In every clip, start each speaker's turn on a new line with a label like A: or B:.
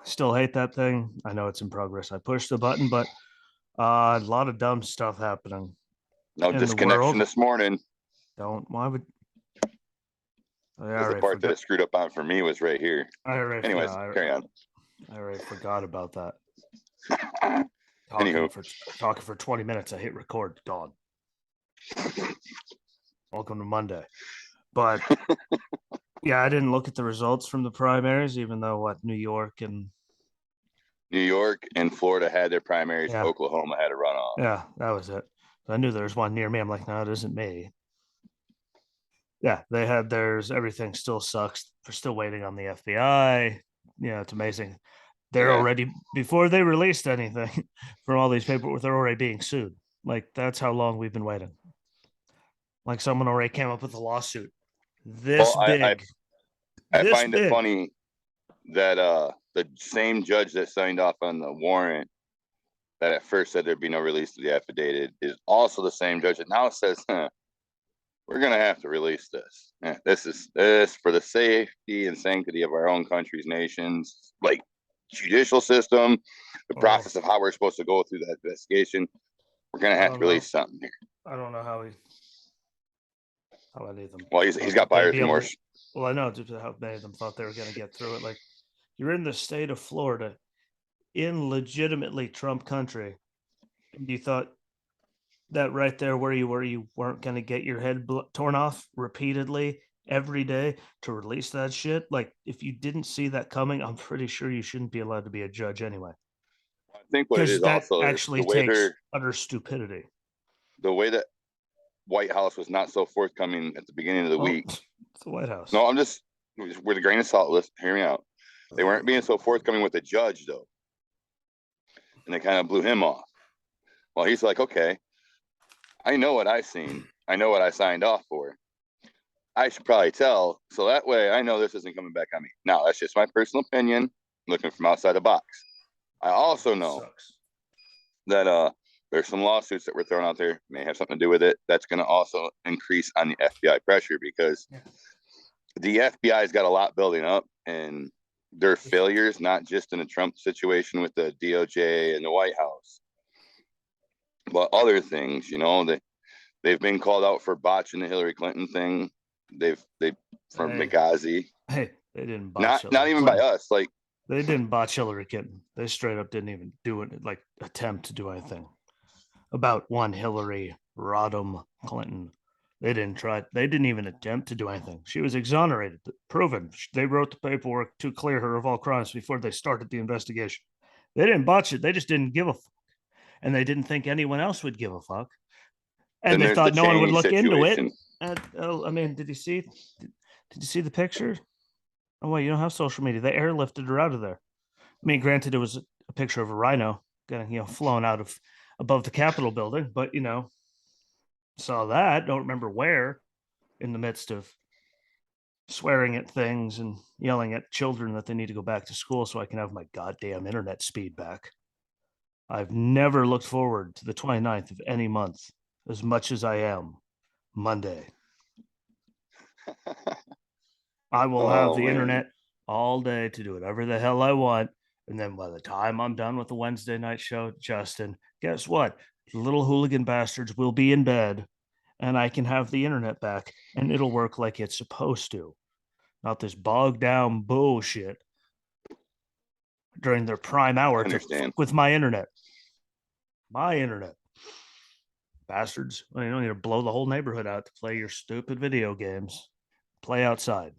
A: Still hate that thing. I know it's in progress. I pushed the button, but a lot of dumb stuff happening
B: No
A: in the
B: disconnection
A: world.
B: this morning.
A: Don't why would I
B: Because the
A: already
B: part that
A: forgot?
B: it screwed up on for me was right here.
A: I already yeah,
B: Anyways, carry on.
A: I already forgot about that.
B: Anywho,
A: Talking for 20 minutes. I hit record. Gone. Welcome to Monday. But yeah, I didn't look at the results from the primaries, even though New York and
B: New York and Florida had their primaries.
A: yeah,
B: Oklahoma had a runoff.
A: yeah, that was it. I knew there was one near me. I'm like, no, it isn't me. Yeah, they had theirs. Everything still sucks. We're still waiting on the FBI. Yeah, it's amazing. They're
B: Yeah.
A: already before they released anything from all these paperwork, they're already being sued. Like that's how long we've been waiting. Like someone already came up with a lawsuit this
B: Well, I
A: big,
B: I
A: this
B: find it
A: big.
B: funny that the same judge that signed off on the warrant that at first said there'd be no release of the affidavit is also the same judge that now says, we're gonna have to release this. This is for the safety and sanctity of our own country's nations, like judicial system, the
A: Oh,
B: process of how we're supposed to go through that investigation. We're gonna
A: I
B: have to
A: don't know.
B: release something here.
A: I don't know how any of them
B: Well, he's
A: thought
B: got
A: that they'd
B: buyer's
A: be able to.
B: remorse.
A: Well, I know just how many of them thought they were going to get through it. Like you're in the state of Florida, in legitimately Trump country, and you thought that right there where you were, you weren't going to get your head torn off repeatedly every day to release that shit. Like if you didn't see that coming, I'm pretty sure you shouldn't be allowed to be a judge anyway,
B: I think what it
A: because
B: is
A: that
B: also is
A: actually takes utter stupidity.
B: the way that White House was not so forthcoming at the beginning of the
A: Well,
B: week.
A: it's the White House.
B: No, I'm just with a grain of salt. Listen, hear me out. They weren't being so forthcoming with the judge though, and they kind of blew him off. Well, he's like, okay, I know what I seen. I know what I signed off for. I should probably tell, so that way I know this isn't coming back on me. Now, that's just my personal opinion, looking from outside the box. I also know
A: Sucks.
B: that there's some lawsuits that were thrown out there, may have something to do with it. That's going to also increase on the FBI pressure because the FBI's got a lot building up, and their failures, not just in the Trump situation with the DOJ and the White House, but other things. They've been called out for botching the Hillary Clinton thing. They from
A: Hey,
B: Benghazi.
A: hey, they didn't botch
B: Not
A: Hillary
B: even by
A: Clinton.
B: us. Like,
A: They didn't botch Hillary Clinton. They straight up didn't even do it, like attempt to do anything about one Hillary Rodham Clinton. They didn't try. They didn't even attempt to do anything. She was exonerated, proven. They wrote the paperwork to clear her of all crimes before they started the investigation. They didn't botch it. They just didn't give a fuck, and they didn't think anyone else would give a fuck, and
B: then
A: they
B: there's the
A: thought no one would
B: Cheney
A: look into it.
B: situation.
A: And I mean, did you see? Did you see the picture? Oh wait, you don't have social media. They airlifted her out of there. I mean, granted, it was a picture of a rhino getting flown out of above the Capitol building, but saw that. Don't remember where. In the midst of swearing at things and yelling at children that they need to go back to school so I can have my goddamn internet speed back. I've never looked forward to the 29th of any month as much as I am Monday. I will have
B: Oh
A: the
B: man.
A: internet all day to do whatever the hell I want. And then by the time I'm done with the Wednesday night show, Justin, guess what? The little hooligan bastards will be in bed and I can have the internet back and it'll work like it's supposed to. Not this bogged down bullshit during their prime
B: I
A: hour to
B: understand.
A: fuck with my internet. My internet. Bastards. Well, you don't need to blow the whole neighborhood out to play your stupid video games. Play outside.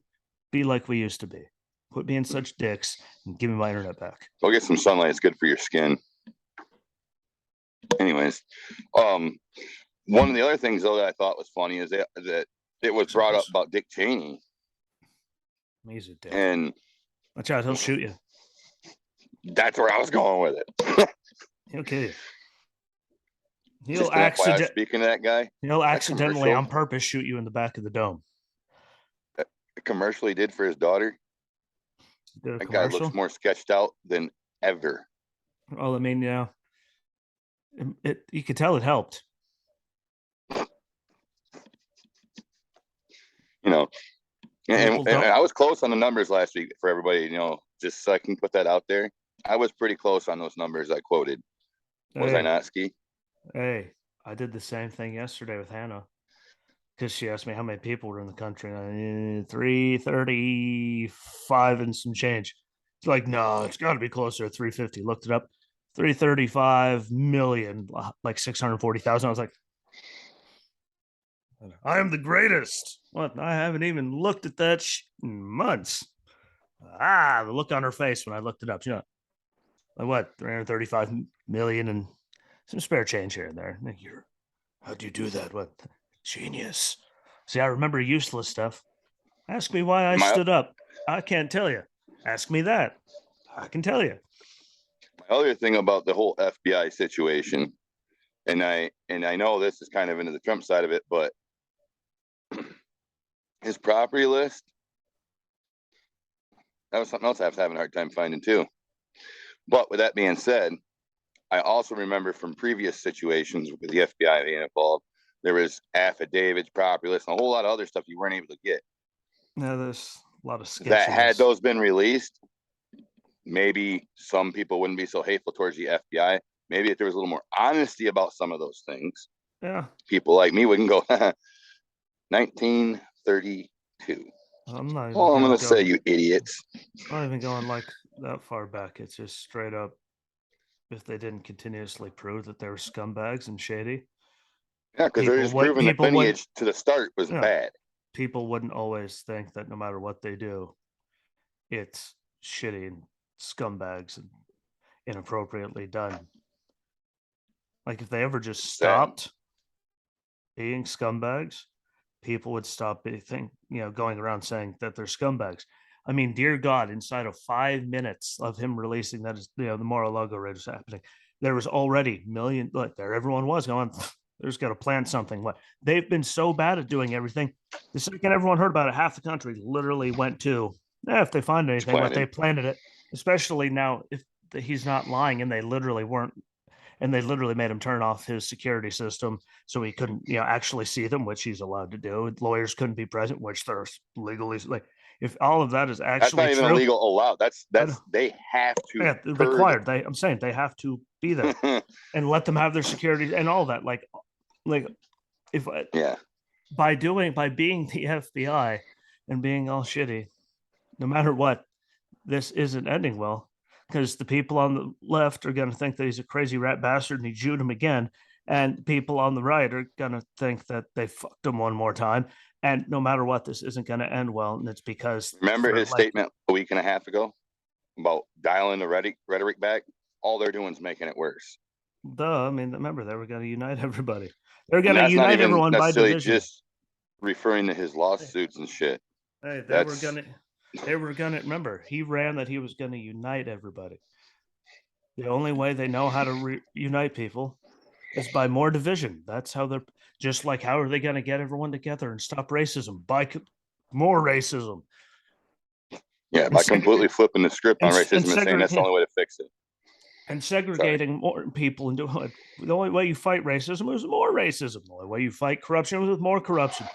A: Be like we used to be. Quit being such dicks and give me my internet back.
B: Go get some sunlight. It's good for your skin. Anyways, one of the other things though that I thought was funny is that it was brought up about Dick Cheney.
A: He's a dick.
B: And
A: watch out, he'll shoot you.
B: That's where I was going with it.
A: He'll kill you.
B: He'll accidentally speaking to that guy.
A: He'll accidentally on purpose shoot you in the back of the dome.
B: The commercial he did for his daughter. That guy looks more sketched out than ever.
A: Well, I mean, yeah. You could tell it helped.
B: And I was close on the numbers last week for everybody, just so I can put that out there. I was pretty close on those numbers I quoted. Was I
A: Hey,
B: not, Ski?
A: hey, I did the same thing yesterday with Hannah because she asked me how many people were in the country. 335 and some change. It's like, no, it's got to be closer to 350. Looked it up. 335 million, like 640,000. I was like, I am the greatest. What? I haven't even looked at that in months. The look on her face when I looked it up. You know, like what? 335 million and some spare change here and there. Like, how'd you do that? What? Genius. See, I remember useless stuff. Ask me why I
B: My
A: stood up. I can't tell you. Ask me that. I can tell you.
B: other thing about the whole FBI situation, and I know this is kind of into the Trump side of it, but his property list, that was something else I was having a hard time finding too. But with that being said, I also remember from previous situations with the FBI being involved, there was affidavits, property lists, and a whole lot of other stuff you weren't able to get.
A: Yeah, there's a lot of sketchiness.
B: That had those been released, maybe some people wouldn't be so hateful towards the FBI. Maybe if there was a little more honesty about some of those things,
A: Yeah,
B: people like me wouldn't go 1932.
A: I'm not even.
B: Oh, I'm gonna
A: go,
B: say, you idiots.
A: I'm not even going like that far back. It's just straight up. If they didn't continuously prove that they were scumbags and shady,
B: Yeah, because they're
A: people
B: just
A: would
B: proving that
A: people would
B: lineage to the start was
A: yeah,
B: bad.
A: people wouldn't always think that no matter what they do, it's shitty and scumbags and inappropriately done. Like if they ever just stopped being scumbags, people would stop going around saying that they're scumbags. I mean, dear God, inside of 5 minutes of him releasing that, the Mar-a-Lago raid was happening, there was already million. Like there, everyone was going. There's got to plan something. What they've been so bad at doing everything. The second everyone heard about it, half the country literally went to. If they find anything, but they planted it. Especially now, if he's not lying, and they literally weren't and they literally made him turn off his security system so he couldn't, actually see them, which he's allowed to do. Lawyers couldn't be present, which they're legally like. If all of that is
B: That's
A: actually
B: not even
A: true,
B: illegal allowed. That's they have to.
A: yeah, required. I'm saying they have to be there and let them have their security and all that. Like if
B: Yeah.
A: by being the FBI and being all shitty, no matter what, this isn't ending well because the people on the left are going to think that he's a crazy rat bastard and he Jewed him again. And people on the right are going to think that they fucked him one more time. And no matter what, this isn't going to end well. And it's because
B: remember his statement a week and a half ago about dialing the rhetoric back. All they're doing is making it worse.
A: I mean, remember they were going to unite everybody. They're going to unite everyone by division.
B: Just referring to his lawsuits and shit.
A: Hey, they were gonna remember he ran that he was going to unite everybody. The only way they know how to unite people is by more division. That's how they're just like, how are they going to get everyone together and stop racism? By more racism.
B: Yeah, by completely flipping the script on racism and saying that's the only way to fix it.
A: And segregating more people and doing the only way you fight racism is more racism. The only way you fight corruption is with more corruption.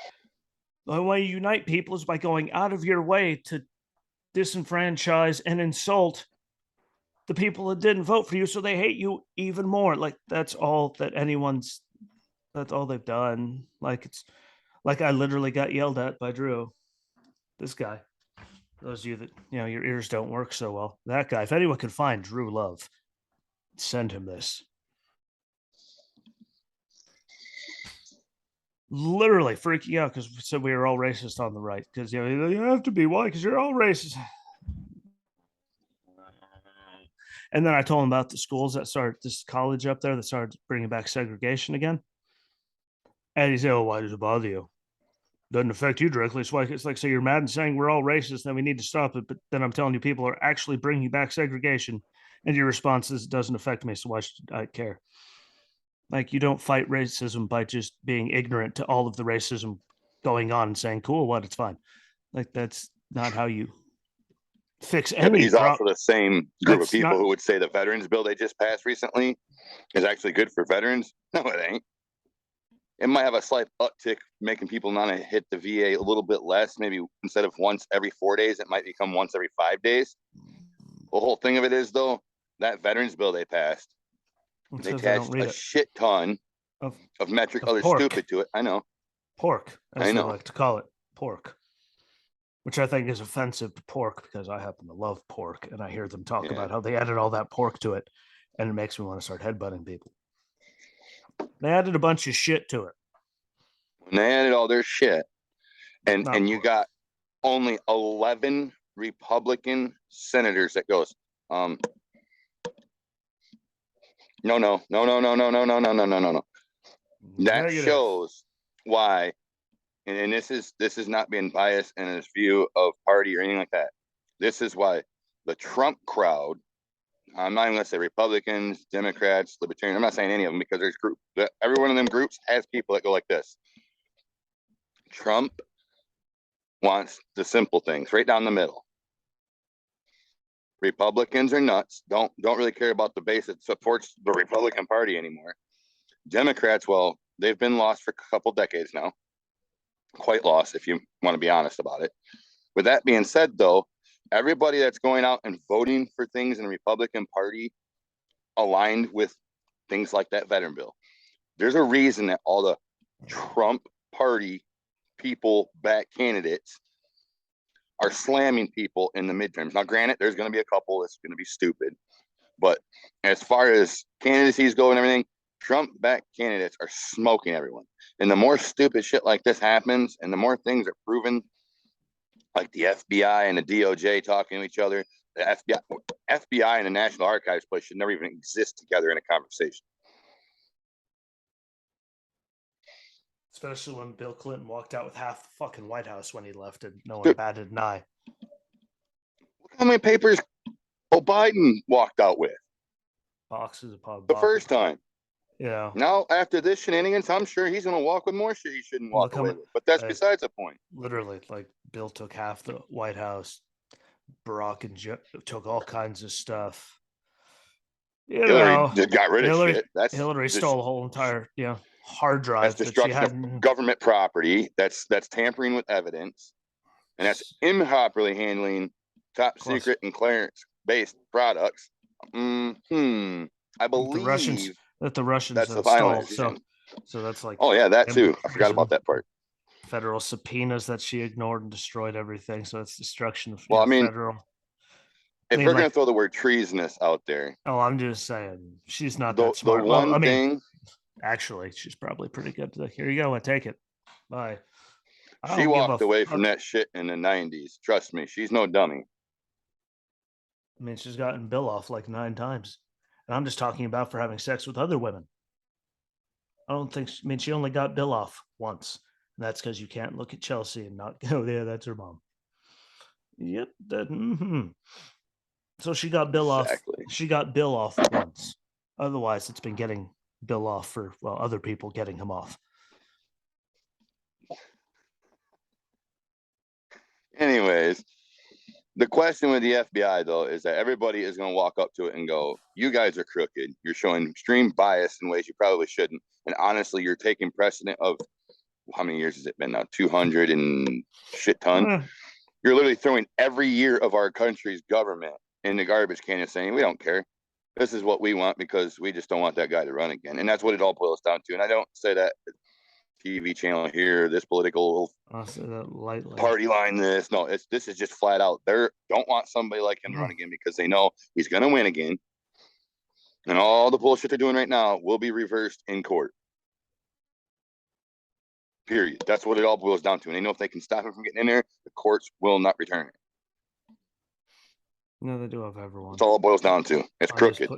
A: The only way you unite people is by going out of your way to disenfranchise and insult the people that didn't vote for you, so they hate you even more. Like that's all that that's all they've done. Like it's like I literally got yelled at by Drew. This guy. Those of you that your ears don't work so well. That guy. If anyone could find Drew Love, send him this. Literally freaking out because we said we were all racist on the right because you have to be. Why? Because you're all racist. And then I told him about the schools that started, this college up there that started bringing back segregation again. And he said, "Oh, why does it bother you? Doesn't affect you directly. It's like, so you're mad and saying we're all racist, then we need to stop it. But then I'm telling you, people are actually bringing back segregation, and your response is, it doesn't affect me. So why should I care? Like, you don't fight racism by just being ignorant to all of the racism going on and saying, cool, what? It's fine. Like, that's not how you fix any.
B: But he's also the same group of people who would say the veterans bill they just passed recently is actually good for veterans. No, it ain't. It might have a slight uptick, making people not hit the VA a little bit less. Maybe instead of once every 4 days, it might become once every 5 days. The whole thing of it is though, that veterans bill they passed,
A: It
B: they
A: says I don't
B: attached
A: read
B: a
A: it.
B: shit ton
A: Of
B: of metric
A: of
B: other
A: pork.
B: stupid to it. I know.
A: Pork,
B: I
A: as they
B: know.
A: like to call it, pork, which I think is offensive to pork because I happen to love pork, and I hear them talk
B: Yeah.
A: about how they added all that pork to it, and it makes me want to start headbutting people. They added a bunch of shit to it.
B: When they added all their shit, and
A: Not
B: you
A: pork.
B: got only 11 Republican senators that goes, no, no, no, no, no, no, no, no, no, no, no, no, no. That
A: Negative.
B: shows why, and this is not being biased in his view of party or anything like that. This is why the Trump crowd, I'm not even gonna say Republicans, Democrats, Libertarians, I'm not saying any of them because there's groups, every one of them groups has people that go like this. Trump wants the simple things right down the middle. Republicans are nuts, don't really care about the base that supports the Republican Party anymore. Democrats, well, they've been lost for a couple decades now. Quite lost, if you want to be honest about it. With that being said, though, everybody that's going out and voting for things in the Republican Party aligned with things like that veteran bill. There's a reason that all the Trump Party people back candidates are slamming people in the midterms. Now, granted, there's going to be a couple that's going to be stupid, but as far as candidacies go and everything, Trump back candidates are smoking everyone. And the more stupid shit like this happens, and the more things are proven, like the FBI and the DOJ talking to each other, the FBI and the National Archives place should never even exist together in a conversation.
A: Especially when Bill Clinton walked out with half the fucking White House when he left and no one batted an eye.
B: Look how many papers Biden walked out with.
A: Boxes upon
B: the
A: boxes.
B: First time.
A: Yeah.
B: Now, after this shenanigans, I'm sure he's going to walk with more shit he shouldn't walk away with. But that's besides the point.
A: Literally, like Bill took half the White House. Barack and took all kinds of stuff.
B: Hillary got rid of shit.
A: Hillary stole the whole entire hard drive.
B: That's destruction of government property. That's tampering with evidence, and that's improperly handling top secret and clearance-based products. I believe
A: the Russians
B: that's the final.
A: So that's like,
B: oh yeah, that too. I forgot about that part.
A: Federal subpoenas that she ignored and destroyed everything. So it's destruction of
B: federal. If we're going to throw the word treasonous out there.
A: Oh, I'm just saying she's not that smart. Actually, she's probably pretty good. Here you go. Take it. Bye.
B: She walked away from that shit in the 90s. Trust me, she's no dummy.
A: I mean, she's gotten Bill off like 9 times. And I'm just talking about for having sex with other women. I don't think, she only got Bill off once. And that's because you can't look at Chelsea and not go, yeah, that's her mom. Yep. So she got Bill off. She got Bill off once. Otherwise, it's been getting Bill off for, other people getting him off.
B: Anyways, the question with the FBI, though, is that everybody is going to walk up to it and go, you guys are crooked. You're showing extreme bias in ways you probably shouldn't. And honestly, you're taking precedent of, how many years has it been now? 200 and shit ton. You're literally throwing every year of our country's government in the garbage can and saying, we don't care. This is what we want because we just don't want that guy to run again. And that's what it all boils down to. And I don't say that TV channel here, this political party line, this. No, this is just flat out. They don't want somebody like him to run again because they know he's going to win again. And all the bullshit they're doing right now will be reversed in court. Period. That's what it all boils down to. And they know if they can stop him from getting in there, the courts will not return it.
A: No, they do have everyone.
B: That's all it boils down to. It's crooked.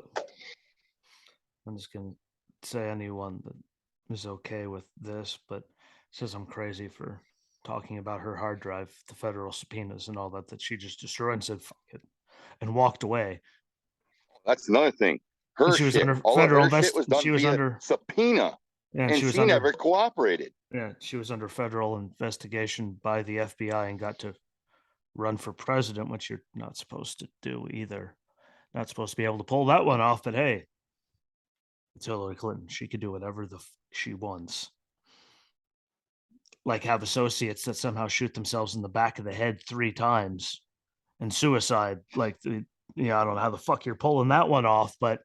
A: I'm just going to say anyone that is okay with this, but says I'm crazy for talking about her hard drive, the federal subpoenas and all that she just destroyed and said, fuck it, and walked away.
B: That's another thing. Her
A: she was
B: shit,
A: under
B: all
A: federal
B: of her shit was done via subpoena.
A: Yeah,
B: and she never cooperated.
A: Yeah, she was under federal investigation by the FBI and got to run for president, which you're not supposed to do either. Not supposed to be able to pull that one off, but hey, it's Hillary Clinton. She could do whatever she wants. Like have associates that somehow shoot themselves in the back of the head 3 times and suicide. Like I don't know how the fuck you're pulling that one off, but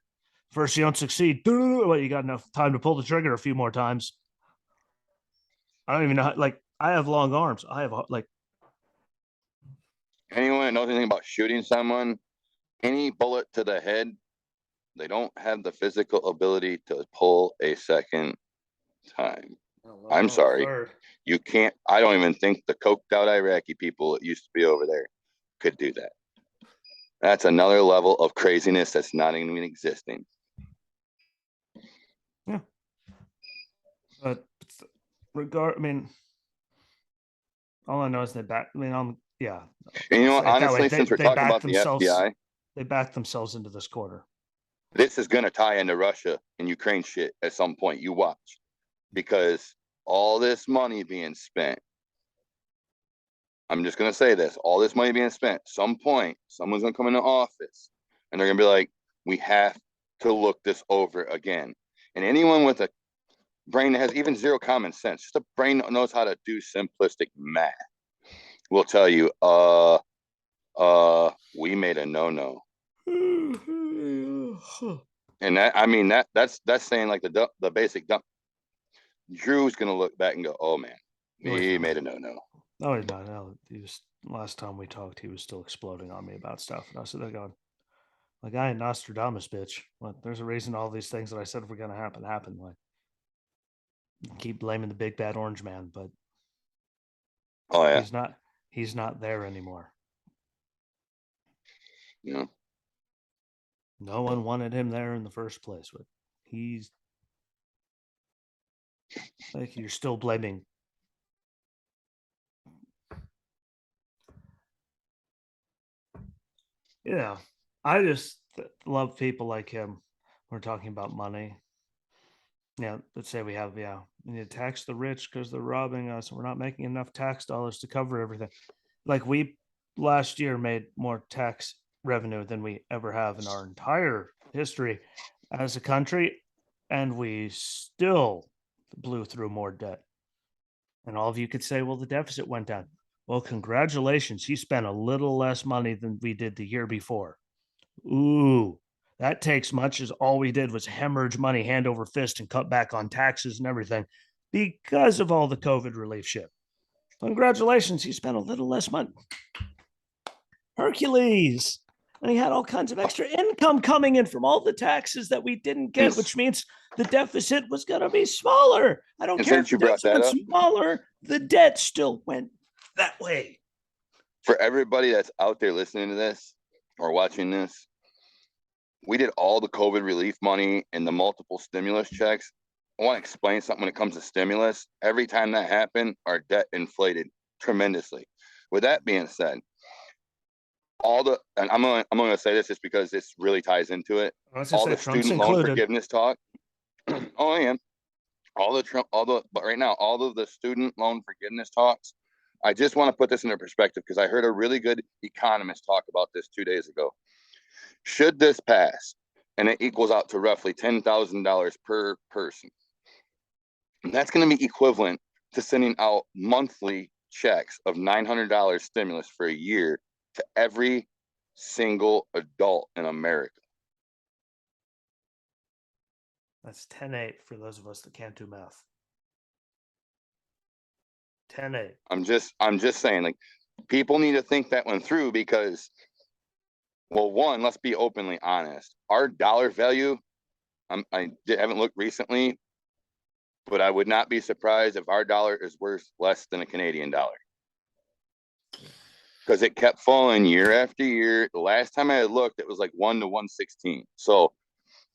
A: first you don't succeed. Well, you got enough time to pull the trigger a few more times. I don't even know. Like, I have long arms. I have like.
B: Anyone that knows anything about shooting someone, any bullet to the head, they don't have the physical ability to pull a second time. I'm sorry. You can't. I don't even think the coked out Iraqi people that used to be over there could do that. That's another level of craziness that's not even existing.
A: Yeah. But I mean, all I know is that back. I mean, yeah.
B: And honestly, since we're talking about the FBI,
A: they backed themselves into this quarter.
B: This is going to tie into Russia and Ukraine shit at some point. You watch, because all this money being spent. I'm just going to say this: all this money being spent. Some point, someone's going to come into office, and they're going to be like, "We have to look this over again." And anyone with a brain that has even zero common sense, just a brain that knows how to do simplistic math, will tell you, we made a no-no. And that, I mean, that's saying like the basic dump. Drew's gonna look back and go, "Oh man, we made a no-no."
A: No, he's not. No, last time we talked, he was still exploding on me about stuff, and I was there going, "Like, I ain't Nostradamus, bitch. Like, there's a reason all these things that I said were gonna happen happen." Like, keep blaming the big bad orange man, but
B: oh yeah,
A: he's not there anymore.
B: Yeah.
A: No one wanted him there in the first place, but he's like, you're still blaming. Yeah, I just love people like him. We're talking about money. Yeah, let's say we need to tax the rich because they're robbing us. We're not making enough tax dollars to cover everything. Like, we last year made more tax revenue than we ever have in our entire history as a country, and we still blew through more debt. And all of you could say, well, the deficit went down. Well, congratulations. You spent a little less money than we did the year before. Ooh, that takes much as all we did was hemorrhage money hand over fist and cut back on taxes and everything because of all the COVID relief shit. Congratulations, you spent a little less money. Hercules. And he had all kinds of extra income coming in from all the taxes that we didn't get, which means the deficit was going to be smaller. I don't care if the deficit went smaller, the debt still went that way.
B: For everybody that's out there listening to this or watching this, we did all the COVID relief money and the multiple stimulus checks. I want to explain something when it comes to stimulus. Every time that happened, our debt inflated tremendously. With that being said, and I'm going to say this just because this really ties into it. All the student loan forgiveness talk. Oh, I am. But right now, all of the student loan forgiveness talks, I just want to put this into perspective because I heard a really good economist talk about this 2 days ago. Should this pass, and it equals out to roughly $10,000 per person, and that's going to be equivalent to sending out monthly checks of $900 stimulus for a year to every single adult in America.
A: That's 10-8 for those of us that can't do math. 10-8.
B: I'm just saying, like, people need to think that one through because, well, one, let's be openly honest. Our dollar value, I haven't looked recently, but I would not be surprised if our dollar is worth less than a Canadian dollar. Because it kept falling year after year. The last time I had looked, it was like 1 to 116. So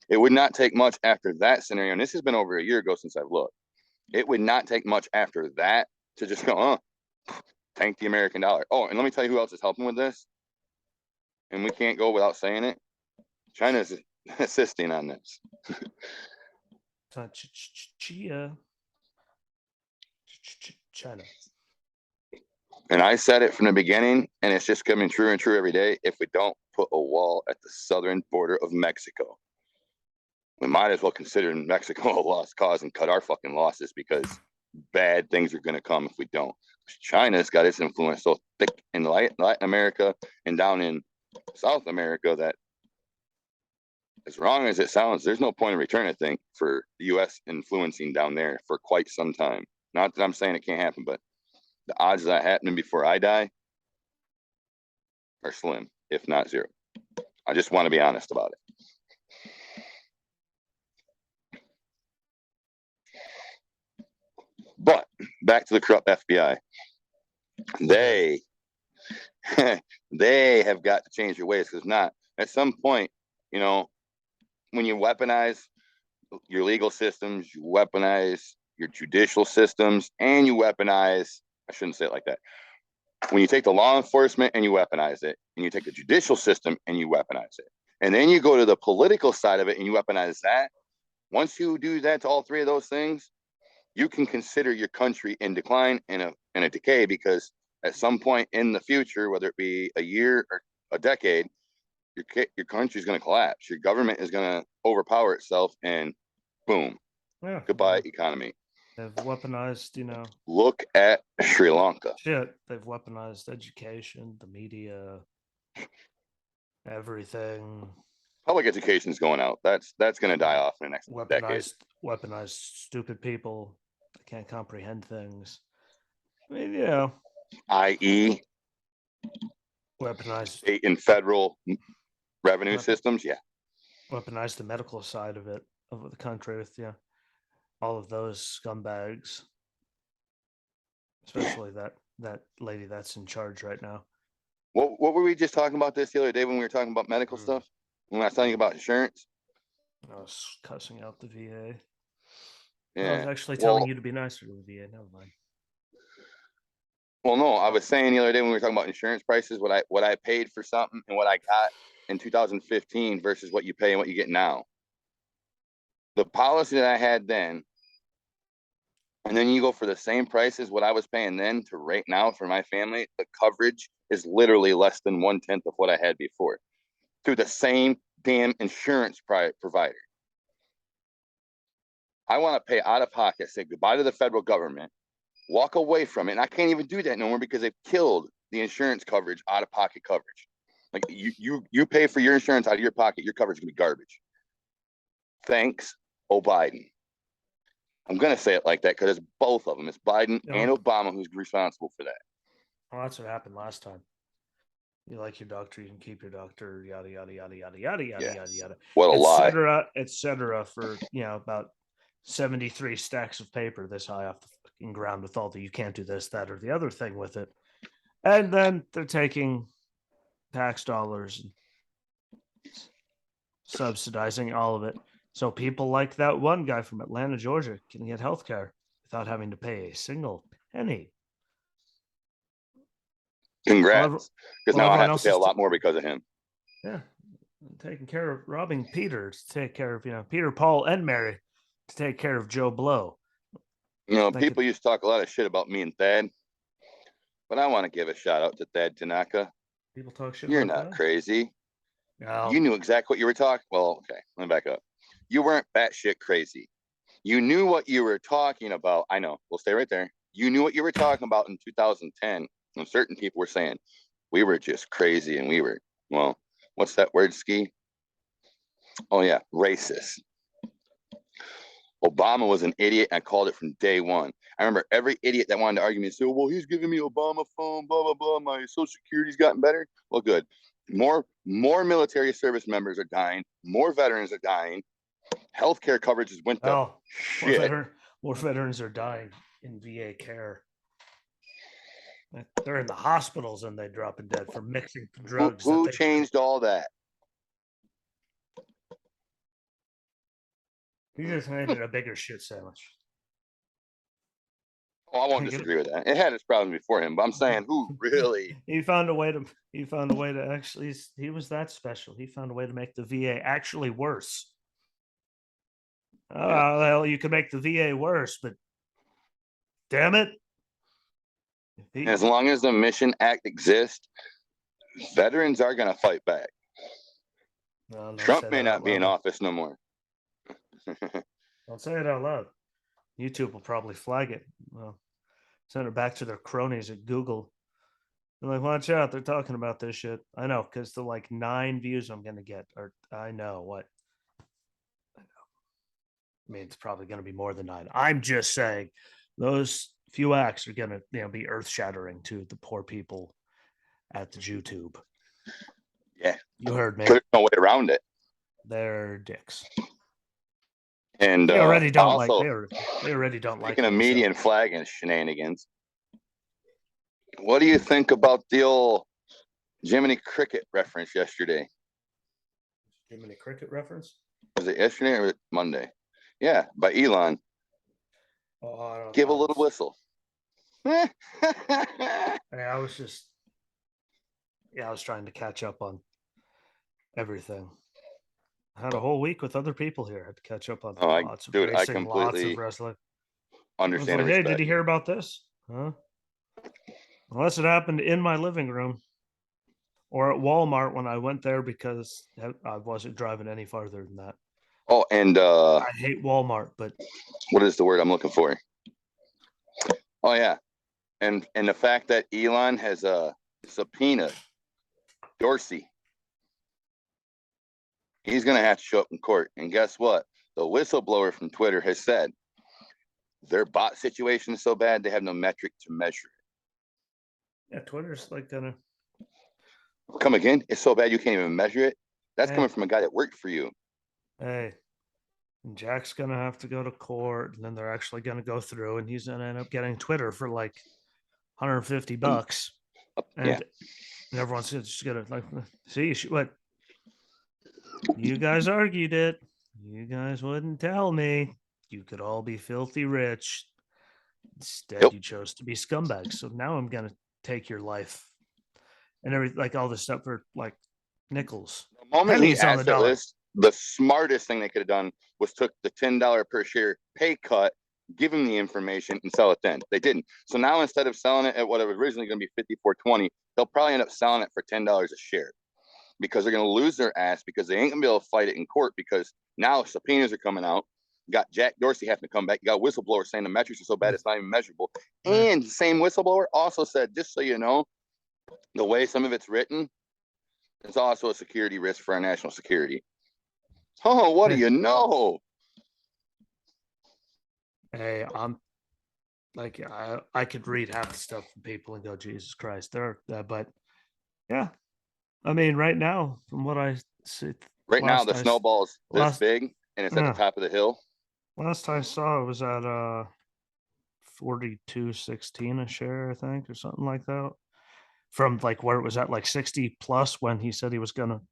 B: it would not take much after that scenario. And this has been over a year ago since I've looked. It would not take much after that to just go, tank the American dollar. Oh, and let me tell you who else is helping with this. And we can't go without saying it. China is assisting on this.
A: China.
B: And I said it from the beginning, and it's just coming true and true every day. If we don't put a wall at the southern border of Mexico, we might as well consider Mexico a lost cause and cut our fucking losses because bad things are going to come if we don't. China's got its influence so thick in Latin America and down in South America that, as wrong as it sounds, there's no point of return, I think, for the U.S. influencing down there for quite some time. Not that I'm saying it can't happen, but the odds of that happening before I die are slim, if not zero. I just want to be honest about it. But back to the corrupt FBI. They they have got to change their ways, because not at some point, you know, when you weaponize your legal systems, you weaponize your judicial systems, and you weaponize, I shouldn't say it like that. When you take the law enforcement and you weaponize it, and you take the judicial system and you weaponize it, and then you go to the political side of it and you weaponize that, once you do that to all three of those things, you can consider your country in decline and a decay, because at some point in the future, whether it be a year or a decade, your country is going to collapse. Your government is going to overpower itself, and boom,
A: Yeah.
B: goodbye economy.
A: They've weaponized,
B: Look at Sri Lanka.
A: shit. They've weaponized education, the media, everything.
B: Public education is going out. That's going to die off in the next decade.
A: Weaponized stupid people that can't comprehend things. I mean,
B: i.e.,
A: weaponized
B: state and federal revenue systems. Yeah.
A: Weaponized the medical side of it, of the country, with all of those scumbags, especially that lady that's in charge right now.
B: What were we just talking about this the other day when we were talking about medical stuff? When I was telling you about insurance?
A: I was cussing out the VA.
B: Yeah.
A: I was actually telling you to be nicer to the VA. Never mind.
B: Well, no, I was saying the other day when we were talking about insurance prices, what I paid for something and what I got in 2015 versus what you pay and what you get now. The policy that I had then, and then you go for the same price as what I was paying then to right now for my family, the coverage is literally less than 1/10 of what I had before through the same damn insurance provider. I want to pay out of pocket, say goodbye to the federal government, walk away from it. And I can't even do that no more because they've killed the insurance coverage, out of pocket coverage. Like you pay for your insurance out of your pocket, your coverage is gonna be garbage. Thanks, Biden. I'm gonna say it like that because it's both of them. It's Biden and Obama who's responsible for that.
A: Well, that's what happened last time. You like your doctor, you can keep your doctor, yada yada yada yada yada yada yada yada.
B: What a lie.
A: Et cetera, for about 73 stacks of paper this high off the fucking ground with all the you can't do this, that, or the other thing with it. And then they're taking tax dollars and subsidizing all of it. So people like that one guy from Atlanta, Georgia, can get health care without having to pay a single penny.
B: Congrats. Because now I have to pay a lot more because of him.
A: Yeah. Taking care of, robbing Peter to take care of, Peter, Paul, and Mary to take care of Joe Blow.
B: People used to talk a lot of shit about me and Thad, but I want to give a shout out to Thad Tanaka.
A: People talk shit.
B: You're not crazy.
A: No.
B: You knew exactly what you were talking. Well, okay, let me back up. You weren't batshit crazy. You knew what you were talking about. I know. We'll stay right there. You knew what you were talking about in 2010 when certain people were saying we were just crazy and we were, well, what's that word, Ski? Oh, yeah, racist. Obama was an idiot. And I called it from day one. I remember every idiot that wanted to argue me and say, well, he's giving me Obama phone, blah, blah, blah. My Social Security's gotten better. Well, good. More military service members are dying. More veterans are dying. Healthcare coverages went up.
A: More veterans are dying in VA care. They're in the hospitals and they dropping dead for mixing drugs.
B: Who changed all that?
A: You just made it a bigger shit sandwich.
B: Oh, I won't disagree with that. It had its problems before him, but I'm saying who really?
A: He found a way to actually. He was that special. He found a way to make the VA actually worse. Well, you can make the VA worse, but damn it.
B: As long as the Mission Act exists, veterans are going to fight back. No, Trump may not be in office no more.
A: Don't say it out loud. YouTube will probably flag it. Well, send it back to their cronies at Google. I'm like, watch out, they're talking about this shit. I know, because the like 9 views I'm gonna get, or I know what. I mean, it's probably gonna be more than 9. I'm just saying, those few acts are gonna, be earth shattering to the poor people at the YouTube.
B: Yeah,
A: You heard me.
B: there's no way around it.
A: They're dicks.
B: And
A: They already don't like.
B: also,
A: They already don't like
B: speaking of
A: me.
B: media and flag and shenanigans, what do you think about the old Jiminy Cricket reference yesterday?
A: Jiminy Cricket reference?
B: Was it yesterday or Monday? Yeah, by Elon.
A: Oh, I don't.
B: Give a little whistle.
A: I was just, I was trying to catch up on everything. I had a whole week with other people here. I had to catch up on lots of
B: I
A: racing, lots of
B: completely
A: wrestling.
B: understand.
A: I was like, hey, did you hear about this? Huh? Unless it happened in my living room or at Walmart when I went there because I wasn't driving any farther than that.
B: Oh, and
A: I hate Walmart, but
B: what is the word I'm looking for? Oh yeah, and the fact that Elon has subpoenaed Dorsey, he's gonna have to show up in court. And guess what? The whistleblower from Twitter has said their bot situation is so bad they have no metric to measure it.
A: Yeah, Twitter's like gonna
B: come again. It's so bad you can't even measure it. That's coming from a guy that worked for you.
A: Hey, and Jack's gonna have to go to court, and then they're actually gonna go through, and he's gonna end up getting Twitter for like $150. And everyone's just gonna like, see what you guys argued it. You guys wouldn't tell me. You could all be filthy rich. Instead, you chose to be scumbags. So now I'm gonna take your life and everything, like all this stuff for like nickels.
B: The moment he asked that list, the smartest thing they could have done was took the $10 per share pay cut, give him the information, and sell it then. They didn't. So now instead of selling it at what it was originally going to be $54.20, they'll probably end up selling it for $10 a share because they're going to lose their ass because they ain't going to be able to fight it in court because now subpoenas are coming out. You got Jack Dorsey having to come back. You got a whistleblower saying the metrics are so bad it's not even measurable. And the same whistleblower also said, just so you know, the way some of it's written, it's also a security risk for our national security. Oh, what do you know?
A: Hey, I'm like, I could read half the stuff from people and go, Jesus Christ, they're but yeah. I mean, right now, from what I see,
B: right now the snowball's this big and it's at the top of the hill.
A: Last I saw it was at 42.16 a share, I think, or something like that. From like where it was at like 60 plus when he said he was gonna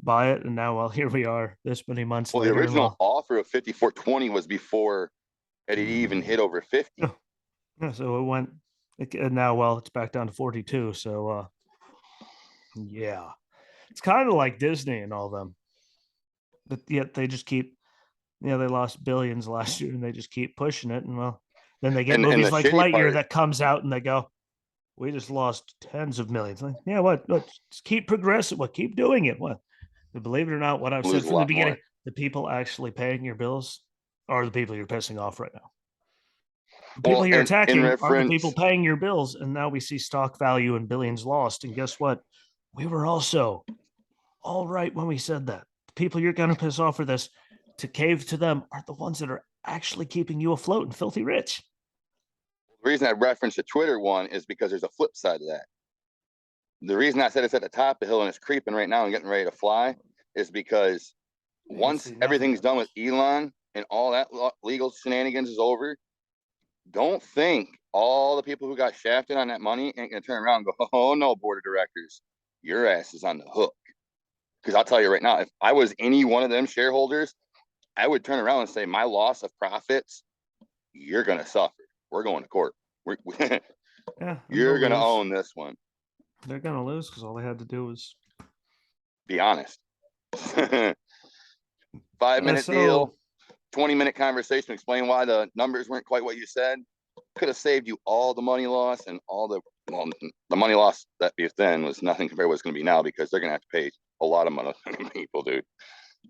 A: buy it, and now well, here we are this many months later.
B: The original offer of $54.20 was before it even hit over 50.
A: Yeah, so it went, and now well, it's back down to 42. So yeah, it's kind of like Disney and all them, but yet they just keep, they lost billions last year and they just keep pushing it, and well, then they get movies like Lightyear that comes out and they go, we just lost tens of millions. Like, yeah, what? Just keep progressing. What? Keep doing it. What? But believe it or not, what I've said from the beginning, the people actually paying your bills are the people you're pissing off right now. The people you're attacking are the people paying your bills, and now we see stock value and billions lost. And guess what? We were also all right when we said that. The people you're going to piss off for this to cave to them are the ones that are actually keeping you afloat and filthy rich.
B: The reason I referenced the Twitter one is because there's a flip side to that. The reason I said it's at the top of the hill and it's creeping right now and getting ready to fly is because once everything's done with Elon and all that legal shenanigans is over, don't think all the people who got shafted on that money ain't going to turn around and go, oh no, board of directors, your ass is on the hook. Because I'll tell you right now, if I was any one of them shareholders, I would turn around and say, my loss of profits, you're going to suffer. We're going to court. You're going to own this one.
A: They're going to lose because all they had to do was
B: be honest. 5-minute deal, 20-minute conversation, explain why the numbers weren't quite what you said. Could have saved you all the money loss and all the money loss that be then was nothing compared to what it's going to be now because they're going to have to pay a lot of money people, dude.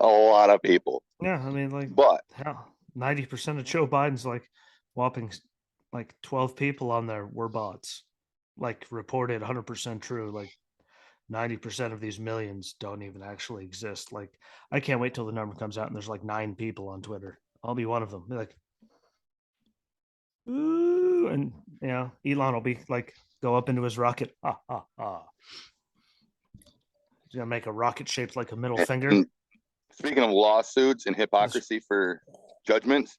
B: A lot of people.
A: Yeah, I mean, like,
B: but
A: 90% of Joe Biden's like whopping like 12 people on there were bots. like reported 100% true. Like 90% of these millions don't even actually exist. Like I can't wait till the number comes out and there's like 9 people on Twitter. I'll be one of them. Be like, ooh, and Elon will be like, go up into his rocket. Ha ha ha. He's gonna make a rocket shaped like a middle finger.
B: And speaking of lawsuits and hypocrisy for judgments,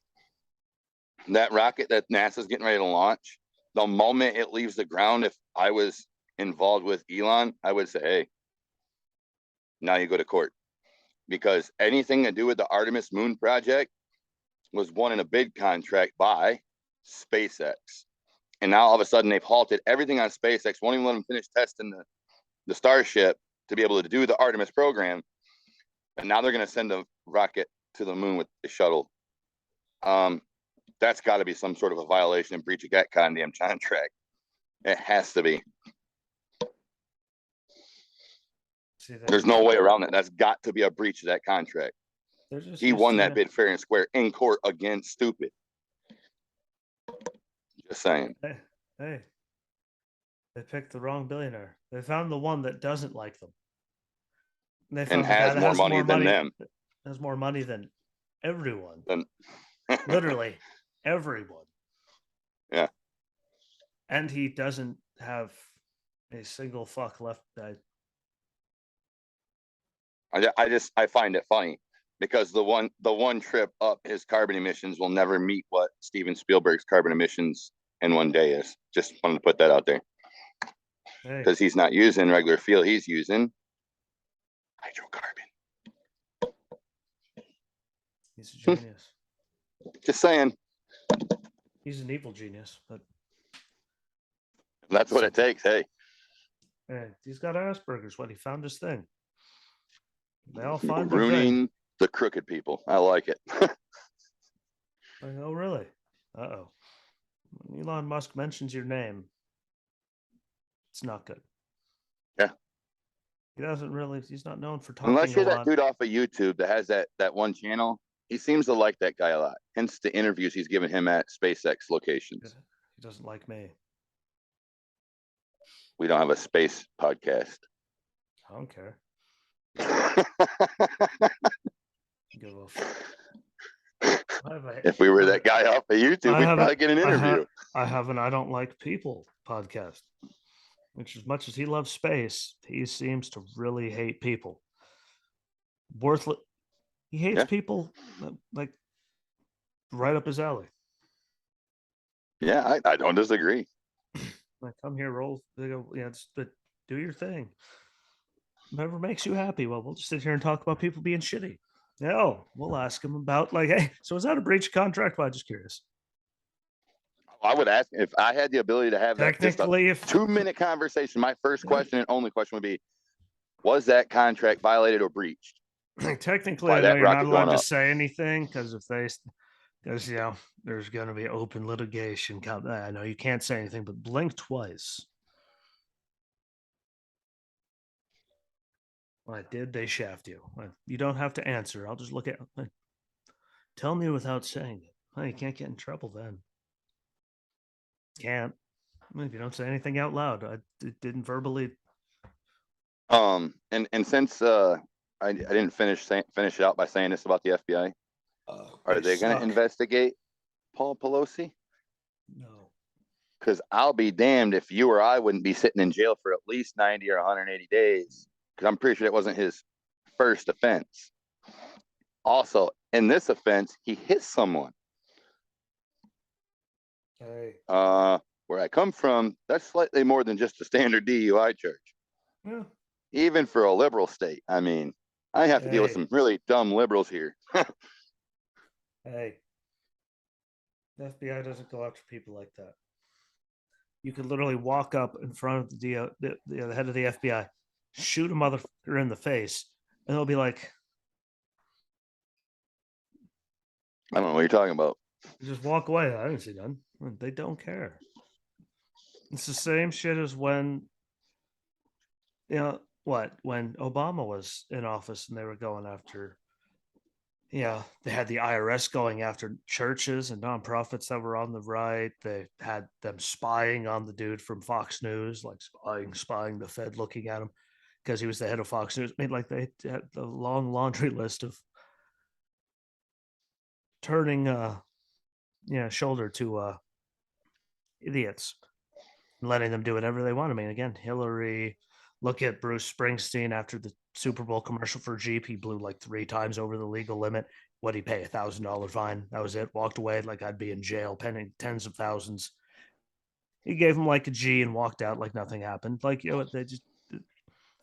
B: that rocket that NASA's getting ready to launch, the moment it leaves the ground, if I was involved with Elon, I would say, hey, now you go to court. Because anything to do with the Artemis Moon project was won in a bid contract by SpaceX. And now all of a sudden they've halted everything on SpaceX, won't even let them finish testing the Starship to be able to do the Artemis program. And now they're going to send a rocket to the moon with the shuttle. That's got to be some sort of a violation and breach of that goddamn contract. It has to be. There's no way around that. That's got to be a breach of that contract. He won that bid fair and square in court against stupid. Just saying.
A: Hey, they picked the wrong billionaire. They found the one that doesn't like them. They found
B: and has more money than them.
A: Has more money than everyone. Literally everyone.
B: Yeah.
A: And he doesn't have a single fuck left.
B: I find it funny because the one trip up his carbon emissions will never meet what Steven Spielberg's carbon emissions in one day is. Just wanted to put that out there. Because he's not using regular fuel, he's using hydrocarbon.
A: He's a genius.
B: Just saying.
A: He's an evil genius, but
B: that's what it takes. Hey,
A: he's got Asperger's. What he found his thing. They all find
B: ruining the crooked people. I like it.
A: Like, oh, really? Uh-oh. When Elon Musk mentions your name, it's not good.
B: Yeah.
A: He's not known for talking
B: unless you're
A: that
B: dude off of YouTube that has that one channel. He seems to like that guy a lot. Hence the interviews he's given him at SpaceX locations.
A: He doesn't like me.
B: We don't have a space podcast.
A: I don't care.
B: If we were that guy off of YouTube, we'd probably get an interview.
A: I have an I don't like people podcast. Which, as much as he loves space, he seems to really hate people. Worthless. He hates people like right up his alley.
B: Yeah, I don't disagree.
A: Like, come here, roll. They go, but do your thing. Whatever makes you happy. Well, we'll just sit here and talk about people being shitty. No, we'll ask him about hey, so is that a breach of contract? Well, I'm just curious.
B: I would ask if I had the ability to have
A: technically,
B: that 2-minute conversation. My first question and only question would be, was that contract violated or breached?
A: Technically, I know you're not allowed to say anything because there's going to be open litigation. I know you can't say anything, but blink twice. What did they shaft you? You don't have to answer. I'll just look at. Tell me without saying it. You can't get in trouble then. Can't. If you don't say anything out loud, I didn't verbally.
B: And since I didn't finish it out by saying this about the FBI. Are they going to investigate Paul Pelosi?
A: No.
B: Because I'll be damned if you or I wouldn't be sitting in jail for at least 90 or 180 days. Because I'm pretty sure it wasn't his first offense. Also, in this offense, he hit someone.
A: Hey.
B: Where I come from, that's slightly more than just a standard DUI charge.
A: Yeah.
B: Even for a liberal state. I mean, I have to deal with some really dumb liberals here.
A: Hey, the FBI doesn't go after people like that. You could literally walk up in front of the head of the FBI, shoot a motherfucker in the face, and they'll be like,
B: I don't know what you're talking about.
A: Just walk away. I didn't see none. They don't care. It's the same shit as when, when Obama was in office and they were going after Yeah, they had the IRS going after churches and nonprofits that were on the right. They had them spying on the dude from Fox News, like spying the Fed looking at him because he was the head of Fox News. I mean, like they had the long laundry list of turning shoulder to idiots and letting them do whatever they want. I mean, again, Hillary, look at Bruce Springsteen after the Super Bowl commercial for Jeep. He blew like 3 times over the legal limit. What'd he pay? $1,000 fine. That was it. Walked away like I'd be in jail, pending tens of thousands. He gave him like a G and walked out like nothing happened. Like, they just,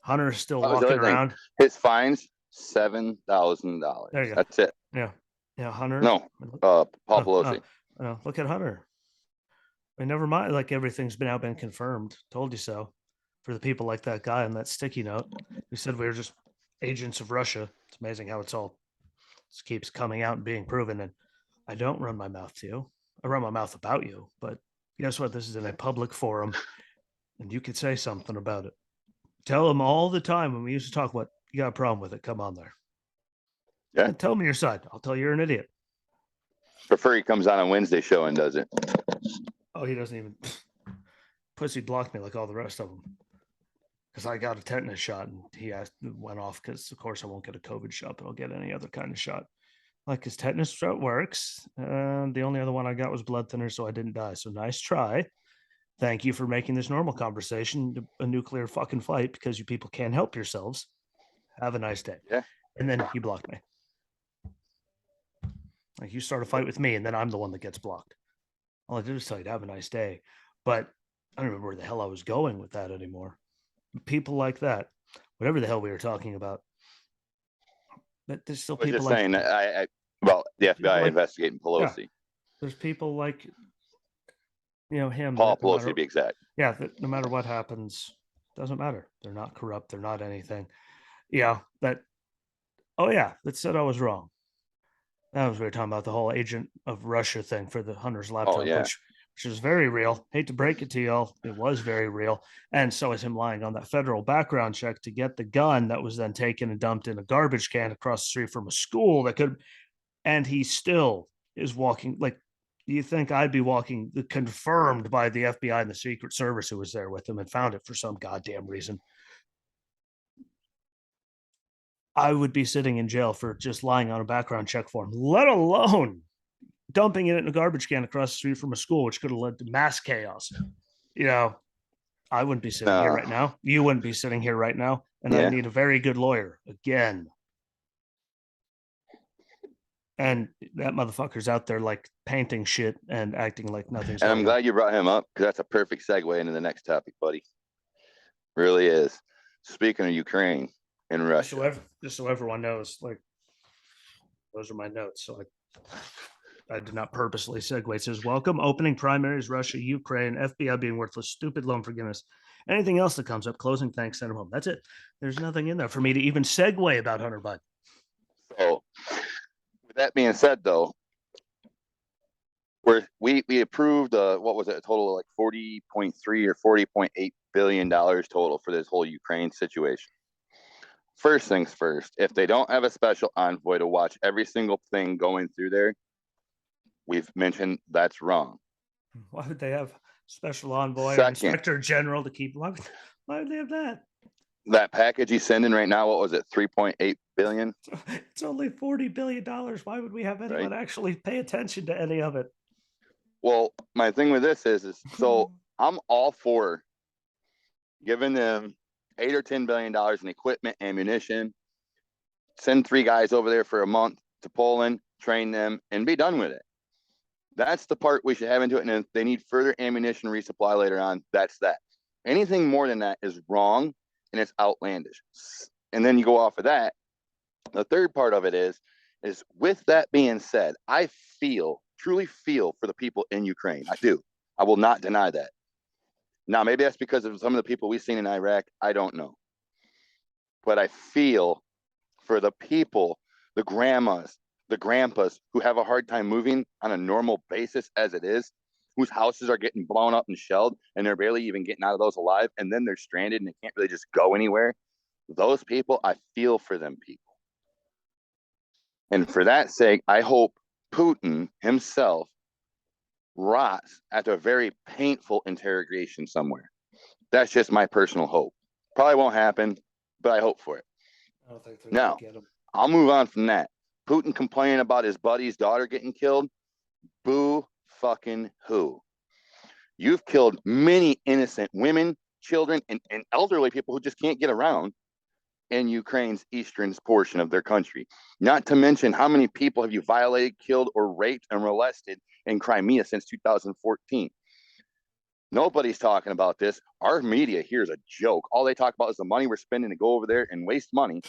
A: Hunter's still
B: That was the
A: walking
B: other thing.
A: around.
B: His fines $7,000.
A: There you go.
B: That's it.
A: Yeah. Yeah. Hunter.
B: No, Paul Pelosi.
A: Look at Hunter. I mean, never mind. Like everything's been confirmed. Told you so. For the people like that guy on that sticky note, who said we were just agents of Russia. It's amazing how it's all just keeps coming out and being proven. And I don't run my mouth to you. I run my mouth about you. But guess what? This is in a public forum, and you could say something about it. Tell them all the time when we used to talk. What you got a problem with it? Come on there.
B: Yeah.
A: And tell me your side. I'll tell you you're an idiot.
B: Prefer he comes on Wednesday show and does it.
A: Oh, he doesn't even. Pussy blocked me like all the rest of them. Because I got a tetanus shot and he went off because, of course, I won't get a COVID shot, but I'll get any other kind of shot. Like his tetanus shot works. The only other one I got was blood thinner, so I didn't die. So nice try. Thank you for making this normal conversation a nuclear fucking fight because you people can't help yourselves. Have a nice day.
B: Yeah.
A: And then he blocked me. Like you start a fight with me, and then I'm the one that gets blocked. All I did was tell you to have a nice day. But I don't remember where the hell I was going with that anymore. People like that, whatever the hell we were talking about. But there's still
B: I was
A: people
B: just
A: like
B: saying that the FBI
A: like,
B: investigating Pelosi.
A: Yeah, there's people like him.
B: Paul Pelosi to be exact.
A: Yeah, that no matter what happens, doesn't matter. They're not corrupt. They're not anything. Yeah, that. Oh yeah, that said I was wrong. That was we were talking about the whole agent of Russia thing for the Hunter's laptop,
B: yeah.
A: which is very real. Hate to break it to y'all, it was very real. And so is him lying on that federal background check to get the gun that was then taken and dumped in a garbage can across the street from a school that could. And he still is walking like. Do you think I'd be walking confirmed by the FBI and the Secret Service who was there with him and found it for some goddamn reason? I would be sitting in jail for just lying on a background check form, let alone dumping it in a garbage can across the street from a school, which could have led to mass chaos. I wouldn't be sitting here right now. You wouldn't be sitting here right now. And I need a very good lawyer again. And that motherfucker's out there like painting shit and acting like nothing's
B: going on. And I'm glad you brought him up because that's a perfect segue into the next topic, buddy. Really is. Speaking of Ukraine and Russia.
A: Just so everyone knows, like, those are my notes. So I did not purposely segue. It says, welcome, opening primaries, Russia, Ukraine, FBI being worthless, stupid loan forgiveness. Anything else that comes up, closing, thanks, send them home. That's it. There's nothing in there for me to even segue about Hunter Biden.
B: So, with that being said, though, we approved, what was it, a total of like $40.3 or $40.8 billion total for this whole Ukraine situation. First things first, if they don't have a special envoy to watch every single thing going through there, we've mentioned that's wrong.
A: Why would they have special envoy or inspector general to keep? Why would they have that?
B: That package he's sending right now, what was it, 3.8 billion?
A: It's only $40 billion. Why would we have anyone actually pay attention to any of it?
B: Well, my thing with this is so I'm all for giving them $8 or $10 billion in equipment, ammunition, send 3 guys over there for a month to Poland, train them, and be done with it. That's the part we should have into it. And if they need further ammunition resupply later on, that's that. Anything more than that is wrong and it's outlandish. And then you go off of that. The third part of it is with that being said, I truly feel for the people in Ukraine. I do. I will not deny that. Now, maybe that's because of some of the people we've seen in Iraq. I don't know. But I feel for the people, the grandmas, the grandpas who have a hard time moving on a normal basis as it is, whose houses are getting blown up and shelled, and they're barely even getting out of those alive, and then they're stranded and they can't really just go anywhere. Those people, I feel for them people. And for that sake, I hope Putin himself rots after a very painful interrogation somewhere. That's just my personal hope. Probably won't happen, but I hope for it.
A: I don't think they're
B: Now,
A: gonna get him.
B: I'll move on from that. Putin complaining about his buddy's daughter getting killed. Boo fucking who. You've killed many innocent women, children, and elderly people who just can't get around in Ukraine's eastern portion of their country. Not to mention how many people have you violated, killed, or raped and molested in Crimea since 2014. Nobody's talking about this. Our media here is a joke. All they talk about is the money we're spending to go over there and waste money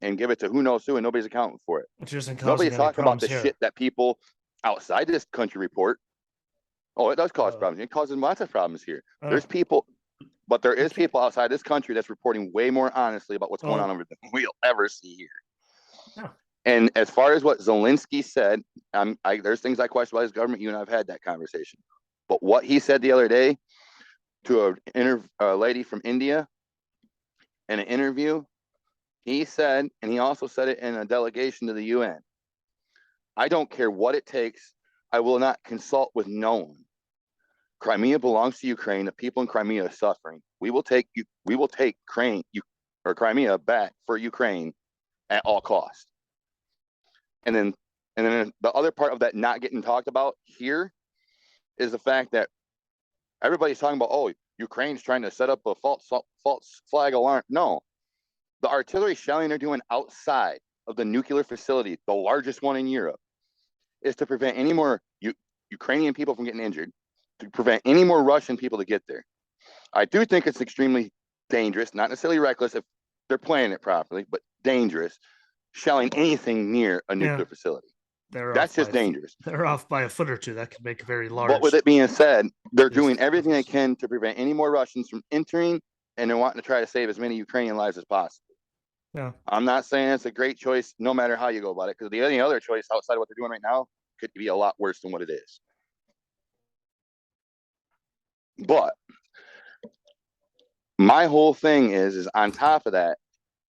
B: and give it to who knows who, and nobody's accounting for it.
A: Which isn't causing
B: Nobody's
A: any
B: talking about the
A: problems here.
B: shit that people outside this country report. Oh, it does cause problems. It causes lots of problems here. There's people, but there is people outside this country that's reporting way more honestly about what's going on over there than we'll ever see here.
A: Yeah.
B: And as far as what Zelensky said, there's things I question about his government. You and I've had that conversation. But what he said the other day to a lady from India in an interview, he said, and he also said it in a delegation to the UN, I don't care what it takes. I will not consult with no one. Crimea belongs to Ukraine. The people in Crimea are suffering. We will take Crimea back for Ukraine at all costs. And then the other part of that not getting talked about here is the fact that everybody's talking about, oh, Ukraine's trying to set up a false flag alarm. No, the artillery shelling they're doing outside of the nuclear facility, the largest one in Europe, is to prevent any more Ukrainian people from getting injured, to prevent any more Russian people to get there. I do think it's extremely dangerous, not necessarily reckless if they're playing it properly, but dangerous, shelling anything near a nuclear facility. That's just dangerous.
A: They're off by a foot or two. That could make it very large.
B: But with it being said, they're doing everything they can to prevent any more Russians from entering, and they're wanting to try to save as many Ukrainian lives as possible.
A: Yeah.
B: I'm not saying it's a great choice, no matter how you go about it, because the only other choice outside of what they're doing right now could be a lot worse than what it is. But my whole thing is on top of that,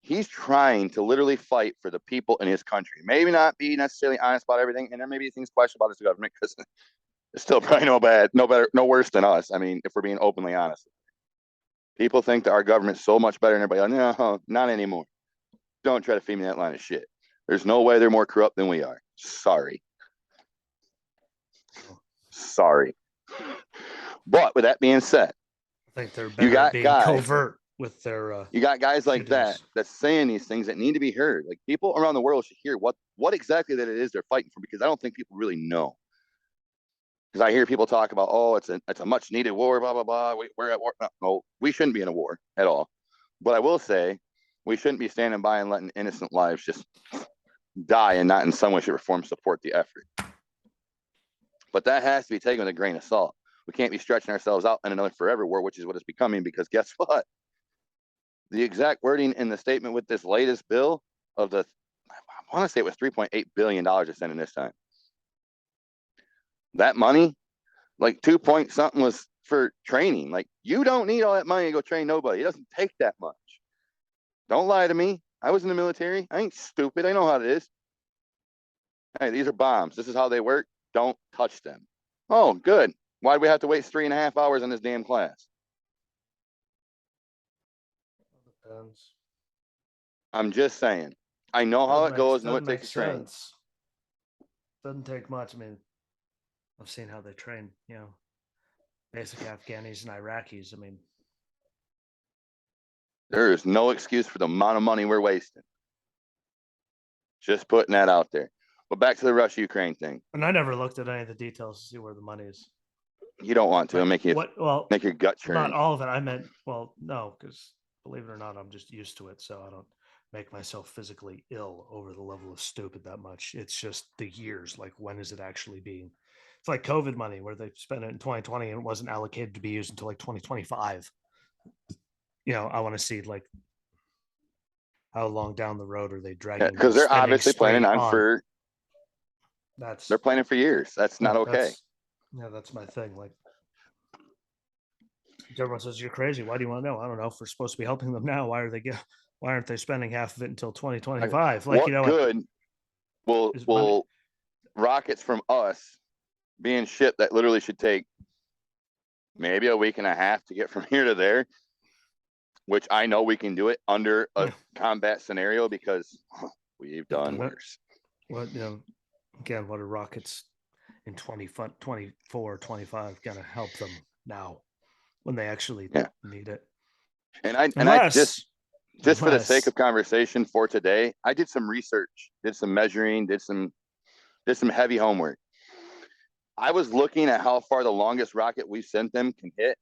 B: he's trying to literally fight for the people in his country. Maybe not be necessarily honest about everything, and there may be things questionable about his government because it's still probably no worse than us. I mean, if we're being openly honest, people think that our government's so much better than everybody. No, not anymore. Don't try to feed me that line of shit. There's no way they're more corrupt than we are. Sorry. But with that being said,
A: I think they're better being covert with their.
B: You got guys like that's saying these things that need to be heard. Like people around the world should hear what exactly that it is they're fighting for, because I don't think people really know. Because I hear people talk about, oh, it's a much needed war, blah blah blah. We're at war. No, we shouldn't be in a war at all. But I will say, we shouldn't be standing by and letting innocent lives just die and not in some way, shape, or form support the effort. But that has to be taken with a grain of salt. We can't be stretching ourselves out in another forever war, which is what it's becoming, because guess what? The exact wording in the statement with this latest bill I want to say it was $3.8 billion they're sending this time. That money, like 2 point something was for training. Like, you don't need all that money to go train nobody. It doesn't take that much. Don't lie to me. I was in the military. I ain't stupid. I know how it is. Hey, these are bombs. This is how they work. Don't touch them. Oh, good. Why do we have to waste 3.5 hours in this damn class?
A: Depends.
B: I'm just saying. I know how it goes and what it takes to train.
A: Doesn't take much. I mean, I've seen how they train, basic Afghanis and Iraqis. I mean,
B: there is no excuse for the amount of money we're wasting. Just putting that out there. But back to the Russia-Ukraine thing.
A: And I never looked at any of the details to see where the money is.
B: You don't want to. Make your gut churn.
A: Not all of it. I meant, no, because believe it or not, I'm just used to it. So I don't make myself physically ill over the level of stupid that much. It's just the years. Like, when is it actually being? It's like COVID money where they spent it in 2020 and it wasn't allocated to be used until like 2025. I want to see like how long down the road are they dragging?
B: Because they're obviously planning on they're planning for years. That's not okay.
A: That's my thing. Like, everyone says you're crazy. Why do you want to know? I don't know. If we're supposed to be helping them now, why aren't they spending half of it until 2025?
B: Well,
A: Is money.
B: well, rockets from us being shipped that literally should take maybe a week and a half to get from here to there, which I know we can do it under a combat scenario because we've done worse.
A: What, again, what are rockets in 24, 25 going to help them now when they actually need it?
B: And I just for the sake of conversation for today, I did some research, did some measuring, did some heavy homework. I was looking at how far the longest rocket we've sent them can hit.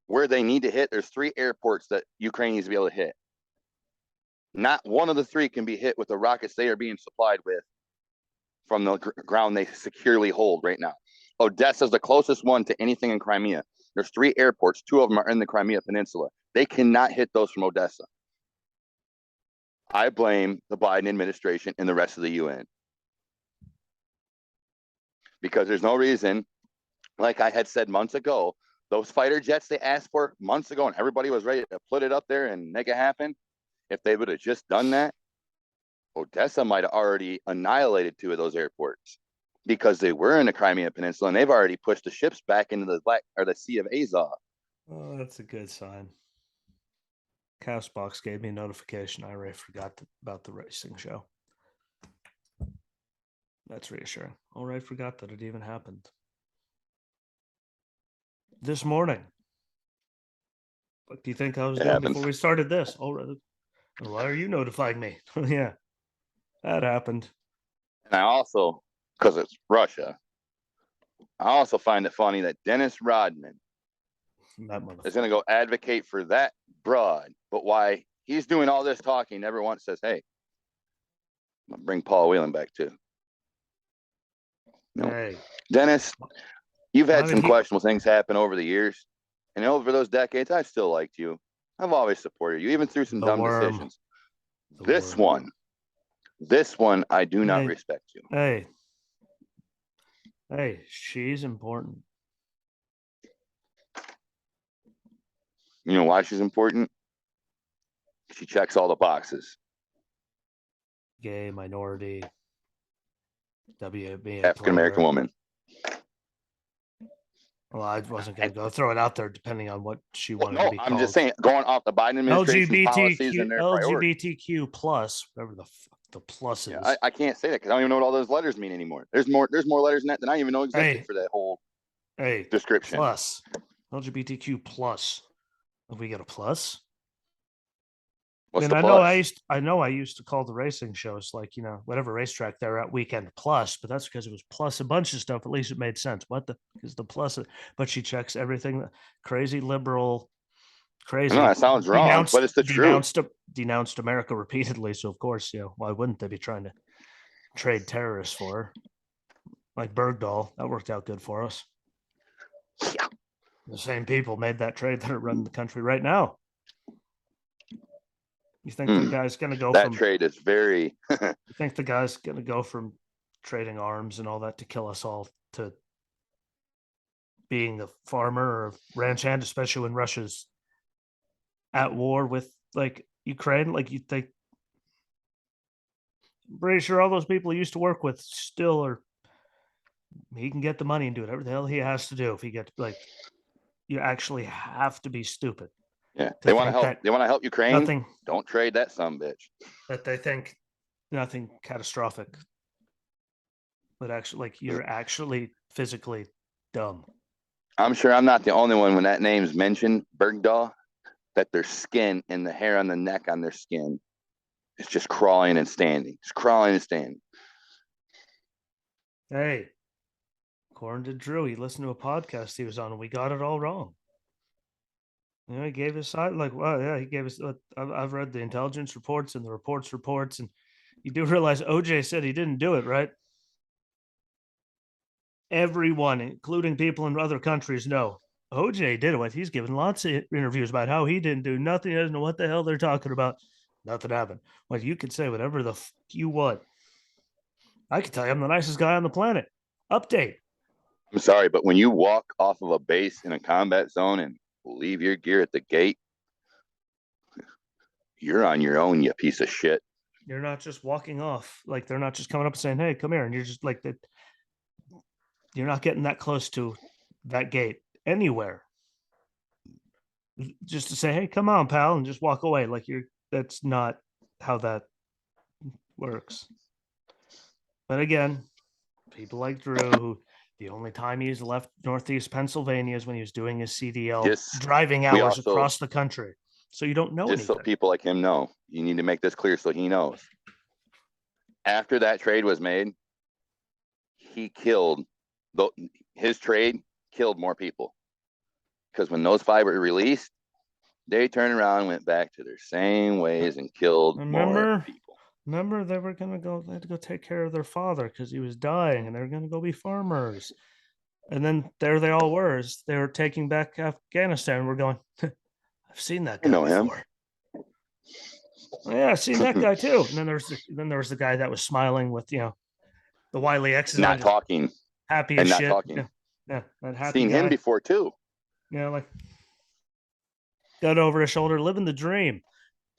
B: Where they need to hit, there's 3 airports that Ukraine needs to be able to hit. Not one of the 3 can be hit with the rockets they are being supplied with from the ground they securely hold right now. Odessa is the closest one to anything in Crimea. There's 3 airports. 2 of them are in the Crimea Peninsula. They cannot hit those from Odessa. I blame the Biden administration and the rest of the UN. Because there's no reason, like I had said months ago, those fighter jets they asked for months ago and everybody was ready to put it up there and make it happen. If they would have just done that, Odessa might have already annihilated 2 of those airports because they were in the Crimea Peninsula and they've already pushed the ships back into the Sea of Azov.
A: Oh, that's a good sign. Castbox gave me a notification. I already forgot about the racing show. That's reassuring. Already forgot that it even happened. This morning. What do you think I was doing before we started this? Already. Why are you notifying me? Yeah, that happened.
B: And I also, because it's Russia, I also find it funny that Dennis Rodman is going to go advocate for that broad, but why he's doing all this talking, never once says, hey, I'm going to bring Paul Whelan back too. No. Hey. Dennis, you've had some questionable things happen over the years. And over those decades, I've still liked you. I've always supported you, even through some dumb decisions. This one, I do not respect you.
A: Hey, she's important.
B: You know why she's important? She checks all the boxes.
A: Gay, minority, WNBA,
B: African American woman.
A: Well, I wasn't going to go throw it out there depending on what she wanted to be called.
B: I'm just saying, going off the Biden administration policies and their
A: LGBTQ plus, whatever the plus is.
B: Yeah, I can't say that because I don't even know what all those letters mean anymore. There's more letters than that than I even know existed for that whole description.
A: Plus, LGBTQ plus. Have we got a plus?
B: What's
A: and
B: the
A: I
B: plus?
A: know I used to call the racing shows like, whatever racetrack they're at weekend plus, but that's because it was plus a bunch of stuff. At least it made sense. Because the plus, but she checks everything. Crazy liberal, crazy.
B: No, that sounds wrong, but it's the truth.
A: Denounced America repeatedly. So of course, why wouldn't they be trying to trade terrorists for her? Like Bergdahl, that worked out good for us.
B: Yeah.
A: The same people made that trade that are running the country right now. You think the guy's going to go
B: that trade is very.
A: You think the guy's going to go from trading arms and all that to kill us all to being a farmer or ranch hand, especially when Russia's at war with Ukraine? Like you think? I'm pretty sure all those people he used to work with still are. He can get the money and do whatever the hell he has to do if he gets you actually have to be stupid.
B: Yeah, they want to help. They want to help Ukraine. Don't trade that bitch.
A: That they think nothing catastrophic, but actually, you're actually physically dumb.
B: I'm sure I'm not the only one when that name's mentioned, Bergdahl, that their skin and the hair on the neck on their skin is just crawling and standing. It's crawling and standing.
A: Hey, according to Drew, he listened to a podcast he was on, and we got it all wrong. He gave his side, he gave us. I've read the intelligence reports and the reports, and you do realize OJ said he didn't do it, right? Everyone, including people in other countries, know OJ did it. He's given lots of interviews about how he didn't do nothing. He doesn't know what the hell they're talking about. Nothing happened. Well, you can say whatever the you want. I can tell you I'm the nicest guy on the planet. Update.
B: I'm sorry, but when you walk off of a base in a combat zone and leave your gear at the gate, you're on your own, you piece of shit.
A: You're not just walking off. Like they're not just coming up and saying, "Hey, come here," and you're just like that. You're not getting that close to that gate anywhere. Just to say, "Hey, come on, pal," and just walk away. Like you're. That's not how that works. But again, people like Drew, who the only time he's left Northeast Pennsylvania is when he was doing his CDL
B: Just
A: driving
B: we
A: hours
B: also
A: across the country. So you don't know
B: just so
A: anything.
B: people like him know, you need to make this clear so he knows. After that trade was made, he killed his trade killed more people because when those 5 were released, they turned around and went back to their same ways and killed more people.
A: Remember, they were gonna go. They had to go take care of their father because he was dying, and they were gonna go be farmers. And then there they all were. As they were taking back Afghanistan. We're going. I've seen that
B: I
A: guy
B: know him.
A: before. Oh, yeah, I've seen that guy too. And then there was the guy that was smiling with the Wiley X's
B: Not
A: on, just
B: talking
A: happy
B: and
A: as
B: not
A: shit.
B: talking.
A: Yeah, that happy
B: Seen him
A: guy.
B: before too.
A: Like gun over his shoulder, living the dream.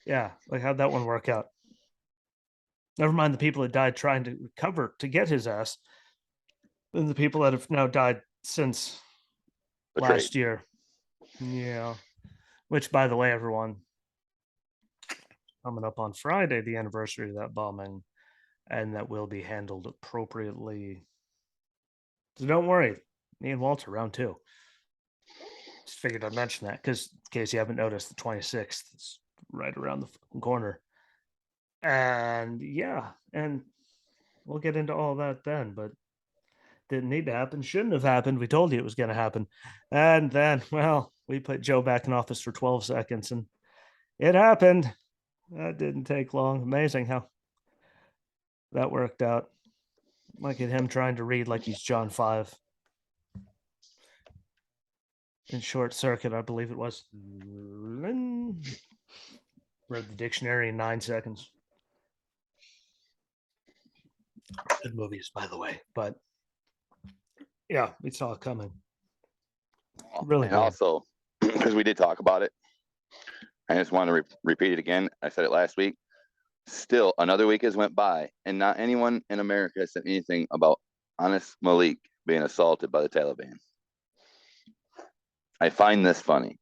A: Yeah, like how'd that one work out? Never mind the people that died trying to recover to get his ass, and the people that have now died since
B: The
A: last
B: trade.
A: year. Yeah. Which, by the way, everyone, coming up on Friday, the anniversary of that bombing, and that will be handled appropriately. So don't worry, me and Walter round 2. Just figured I'd mention that because in case you haven't noticed, the 26th is right around the corner. And yeah, and we'll get into all that then, but didn't need to happen, shouldn't have happened. We told you it was going to happen. And then, well, we put Joe back in office for 12 seconds and it happened. That didn't take long. Amazing how that worked out. Look at him trying to read like he's John 5. In short circuit, I believe it was. Read the dictionary in 9 seconds. Good movies, by the way. But yeah, we saw it coming. Really
B: and
A: good.
B: Also, because we did talk about it, I just want to repeat it again. I said it last week. Still, another week has went by, and not anyone in America has said anything about Anas Malik being assaulted by the Taliban. I find this funny.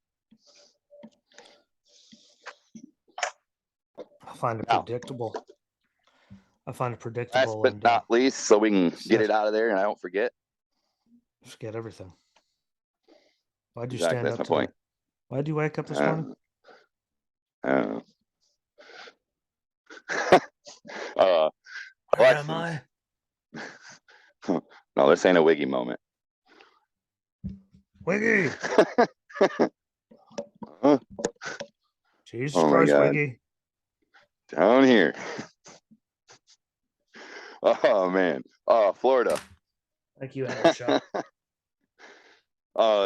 A: I find it predictable.
B: Last but not least, so we can get it out of there and I don't forget.
A: Forget everything. Why'd you
B: Exactly,
A: stand
B: that's
A: up?
B: my point.
A: Why'd you wake up this morning? Where am I?
B: No, this ain't a Wiggy moment.
A: Wiggy! Jesus
B: Oh
A: Christ,
B: God.
A: Wiggy.
B: Down here. Oh man. Oh, Florida.
A: Thank you, Shot.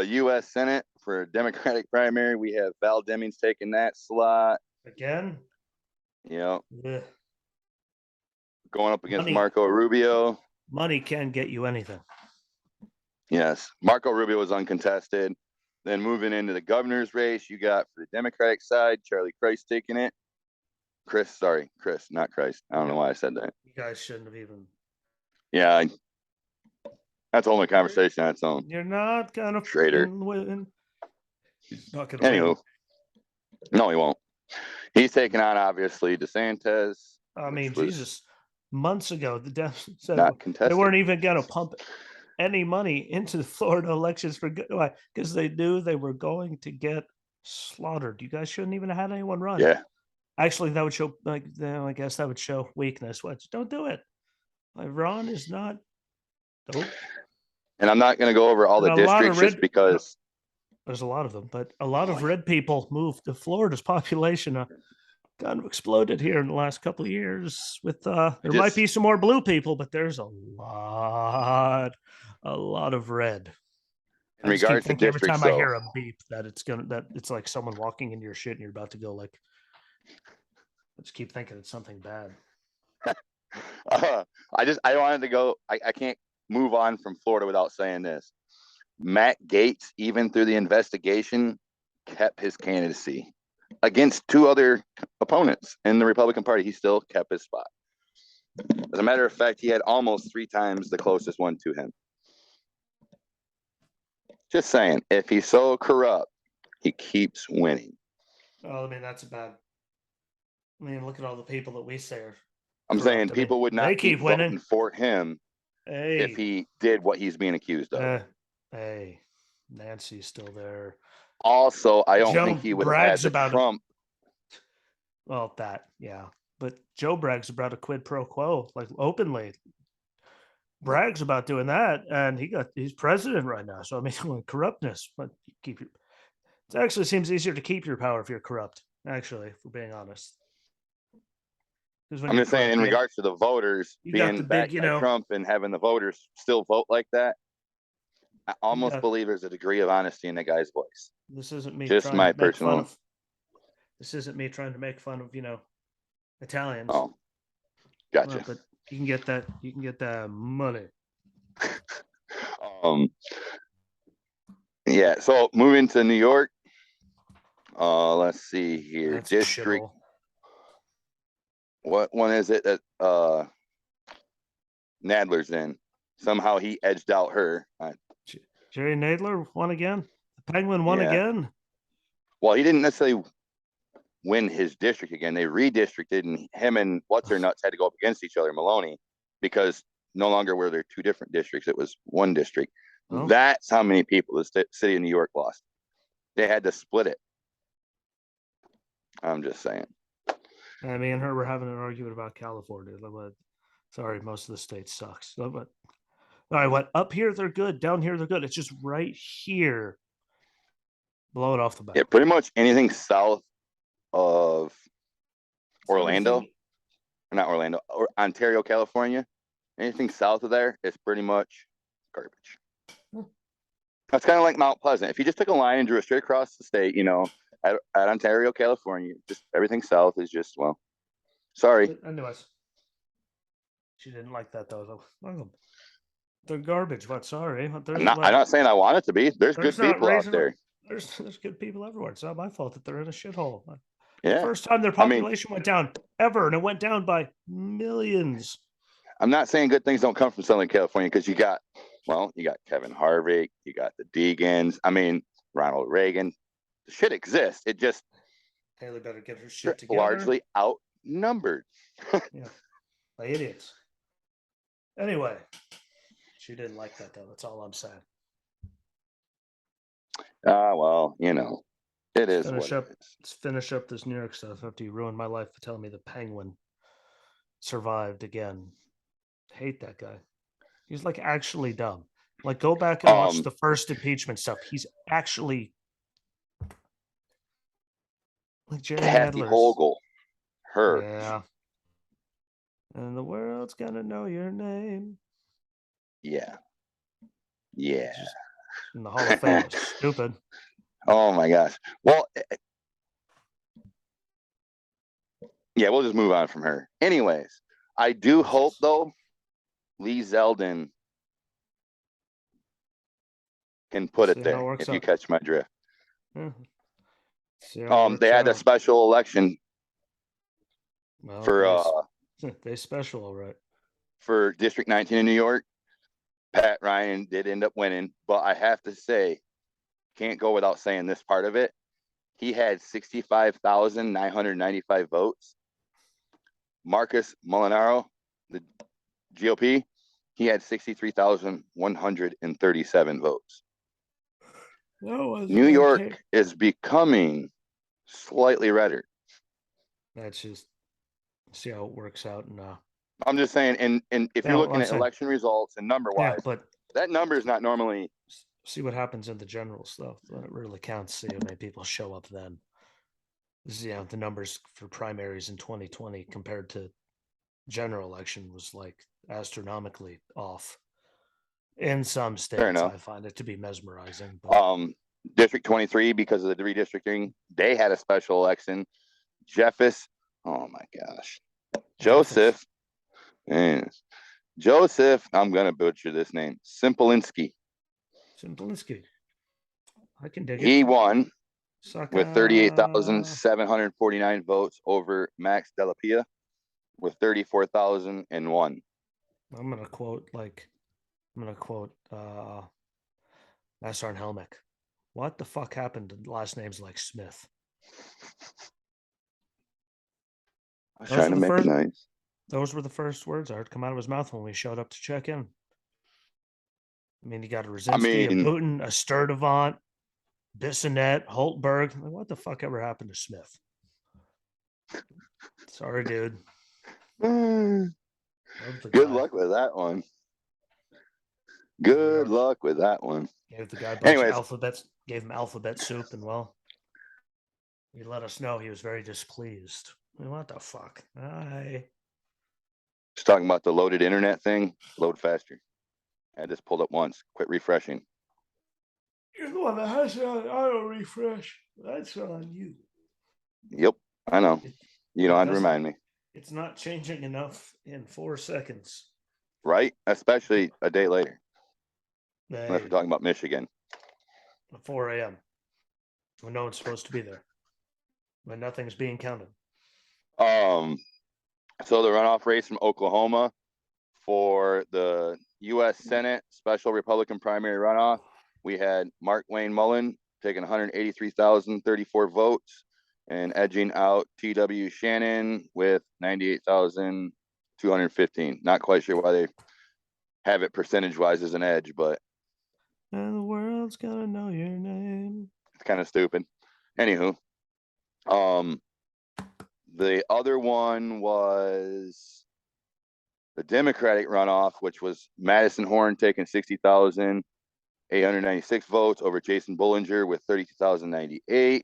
B: U.S. Senate for Democratic primary. We have Val Demings taking that slot.
A: Again?
B: Yep.
A: Yeah.
B: Going up against Marco Rubio.
A: Money can get you anything.
B: Yes. Marco Rubio was uncontested. Then moving into the governor's race, you got for the Democratic side, Charlie Crist taking it. Chris, not Christ. I don't know why I said that.
A: You guys shouldn't have even.
B: Yeah. That's only conversation on its own.
A: You're not gonna
B: Schrader.
A: Win. He's not gonna
B: Anywho.
A: win.
B: No, he won't. He's taking on obviously DeSantis.
A: I mean, Jesus. Months ago, the Dems said
B: they
A: weren't even gonna pump any money into the Florida elections for why? Because they knew they were going to get slaughtered. You guys shouldn't even have had anyone run.
B: Yeah.
A: Actually, that would show I guess that would show weakness. Don't do it. Ron is not dope.
B: And I'm not going to go over all the districts just because
A: there's a lot of them, but a lot of red people moved to Florida's population. Kind of exploded here in the last couple of years. With there might be some more blue people, but there's a lot of red.
B: In regards to districts,
A: every time I hear a beep that it's like someone walking into your shit and you're about to go like. I just keep thinking it's something bad.
B: I wanted to go. I can't move on from Florida without saying this. Matt Gaetz, even through the investigation, kept his candidacy. against two other opponents in the Republican Party. He still kept his spot. As a matter of fact, he had almost 3 times the closest one to him. Just saying, if he's so corrupt, he keeps winning.
A: Well, I mean, that's bad. I mean, look at all the people that we say are.
B: I'm
A: corrupt.
B: saying
A: I mean,
B: people would
A: they
B: not keep
A: keep winning.
B: voting for him
A: Hey,
B: if he did what he's being accused of.
A: hey, Nancy's still there.
B: Also, I don't
A: Joe
B: think he would have had
A: brags
B: the
A: about it.
B: Trump.
A: Well, that, yeah. But Joe brags about a quid pro quo, like openly. Brags about doing that, and he's president right now. So I mean, corruptness, but keep your. It actually seems easier to keep your power if you're corrupt. Actually, if we're being honest.
B: I'm just saying, in regards to the voters being backed by
A: know,
B: Trump and having the voters still vote like that, I almost believe there's a degree of honesty in the guy's voice.
A: This isn't me.
B: Just my personal.
A: This isn't me trying to make fun of Italians.
B: Oh, gotcha.
A: Well, but you can get that. You can get that money.
B: Yeah. So moving to New York. Let's see here.
A: That's
B: District. What one is it that Nadler's in? Somehow he edged out her.
A: Jerry Nadler won again. The Penguin won again.
B: Well, he didn't necessarily win his district again. They redistricted, and him and what's her nuts had to go up against each other, Maloney, because no longer were there 2 different districts. It was 1 district. Oh. That's how many people the city of New York lost. They had to split it. I'm just saying.
A: Me and her were having an argument about California. Sorry, most of the state sucks. But all right, what up here they're good, down here they're good. It's just right here. Blow it off the bat.
B: Yeah, pretty much anything south of Orlando, or not Orlando, or Ontario, California. Anything south of there is pretty much garbage. That's kind of like Mount Pleasant. If you just took a line and drew it straight across the state, at Ontario, California, just everything south is just, well, sorry.
A: Anyways, she didn't like that though. They're garbage, but sorry.
B: I'm not saying I want it to be. There's good people out there.
A: There's good people everywhere. It's not my fault that they're in a shithole.
B: Yeah.
A: The first time their population went down ever, and it went down by millions.
B: I'm not saying good things don't come from Southern California, because you got Kevin Harvick, you got the Deegans. I mean, Ronald Reagan. The shit exists. It just
A: Haley better get her shit together.
B: Largely outnumbered.
A: Yeah, by idiots. Anyway, she didn't like that though. That's all I'm saying.
B: Well, it is.
A: Let's finish up this New York stuff after you ruined my life for telling me the Penguin survived again. Hate that guy. He's like actually dumb. Like, go back and watch the first impeachment stuff. He's actually like Jerry
B: Kathy Hochul. Her.
A: Yeah. And the world's gonna know your name.
B: Yeah. Yeah.
A: In the Hall of Fame. Stupid.
B: Oh my gosh. Well, yeah, we'll just move on from her. Anyways, I do hope though Lee Zeldin can put it there if you catch my drift.
A: Mm-hmm.
B: They had a special election for
A: they special, all right.
B: For District 19 in New York. Pat Ryan did end up winning, but I have to say, can't go without saying this part of it. He had 65,995 votes. Marcus Molinaro, the GOP, he had 63,137 votes. New York is becoming slightly redder.
A: That's just see how it works out. And
B: I'm just saying, and if you're looking at election results and number wise,
A: but
B: that number is not normally.
A: See what happens in the general stuff. When it really counts, see how many people show up then. The numbers for primaries in 2020 compared to general election was like astronomically off. In some states, I find it to be mesmerizing.
B: But... District 23, because of the redistricting, they had a special election. Oh my gosh. Joseph, I'm gonna butcher this name. Simpolinski.
A: I can dig it.
B: He won
A: Suck.
B: with 38,749 votes over Max Delapia with 34,001.
A: I'm gonna quote Nassar Helmick. What the fuck happened to last names like Smith?
B: I was
A: Those
B: trying
A: were
B: to
A: the
B: make it
A: first.
B: nice.
A: Those were the first words I heard come out of his mouth when we showed up to check in. I mean, you got a Rosinski, a
B: mean,
A: Booten, a Sturdivant, Bissonette, Holtberg. Like, what the fuck ever happened to Smith? Sorry, dude.
B: good
A: Love the guy.
B: luck with that one. Good luck with that one.
A: Gave the guy a bunch
B: Anyways.
A: of alphabets, gave him alphabet soup, and well, he let us know he was very displeased. I mean, what the fuck?
B: Just talking about the loaded internet thing. Load faster. I just pulled up once. Quit refreshing.
A: You're the one that has it on auto refresh. That's on you.
B: Yep, I know. You don't have to remind me.
A: It's not changing enough in 4 seconds.
B: Right? Especially a day later.
A: Hey,
B: Unless we're talking about Michigan.
A: at 4 a.m. when no one's supposed to be there. When nothing's being counted.
B: So the runoff race from Oklahoma for the U.S. Senate special Republican primary runoff, we had Mark Wayne Mullen taking 183,034 votes and edging out T.W. Shannon with 98,215. Not quite sure why they have it percentage-wise as an edge, but
A: and the world's gonna know your name.
B: It's kind of stupid. Anywho, the other one was the Democratic runoff, which was Madison Horn taking 60,896 votes over Jason Bullinger with 32,098.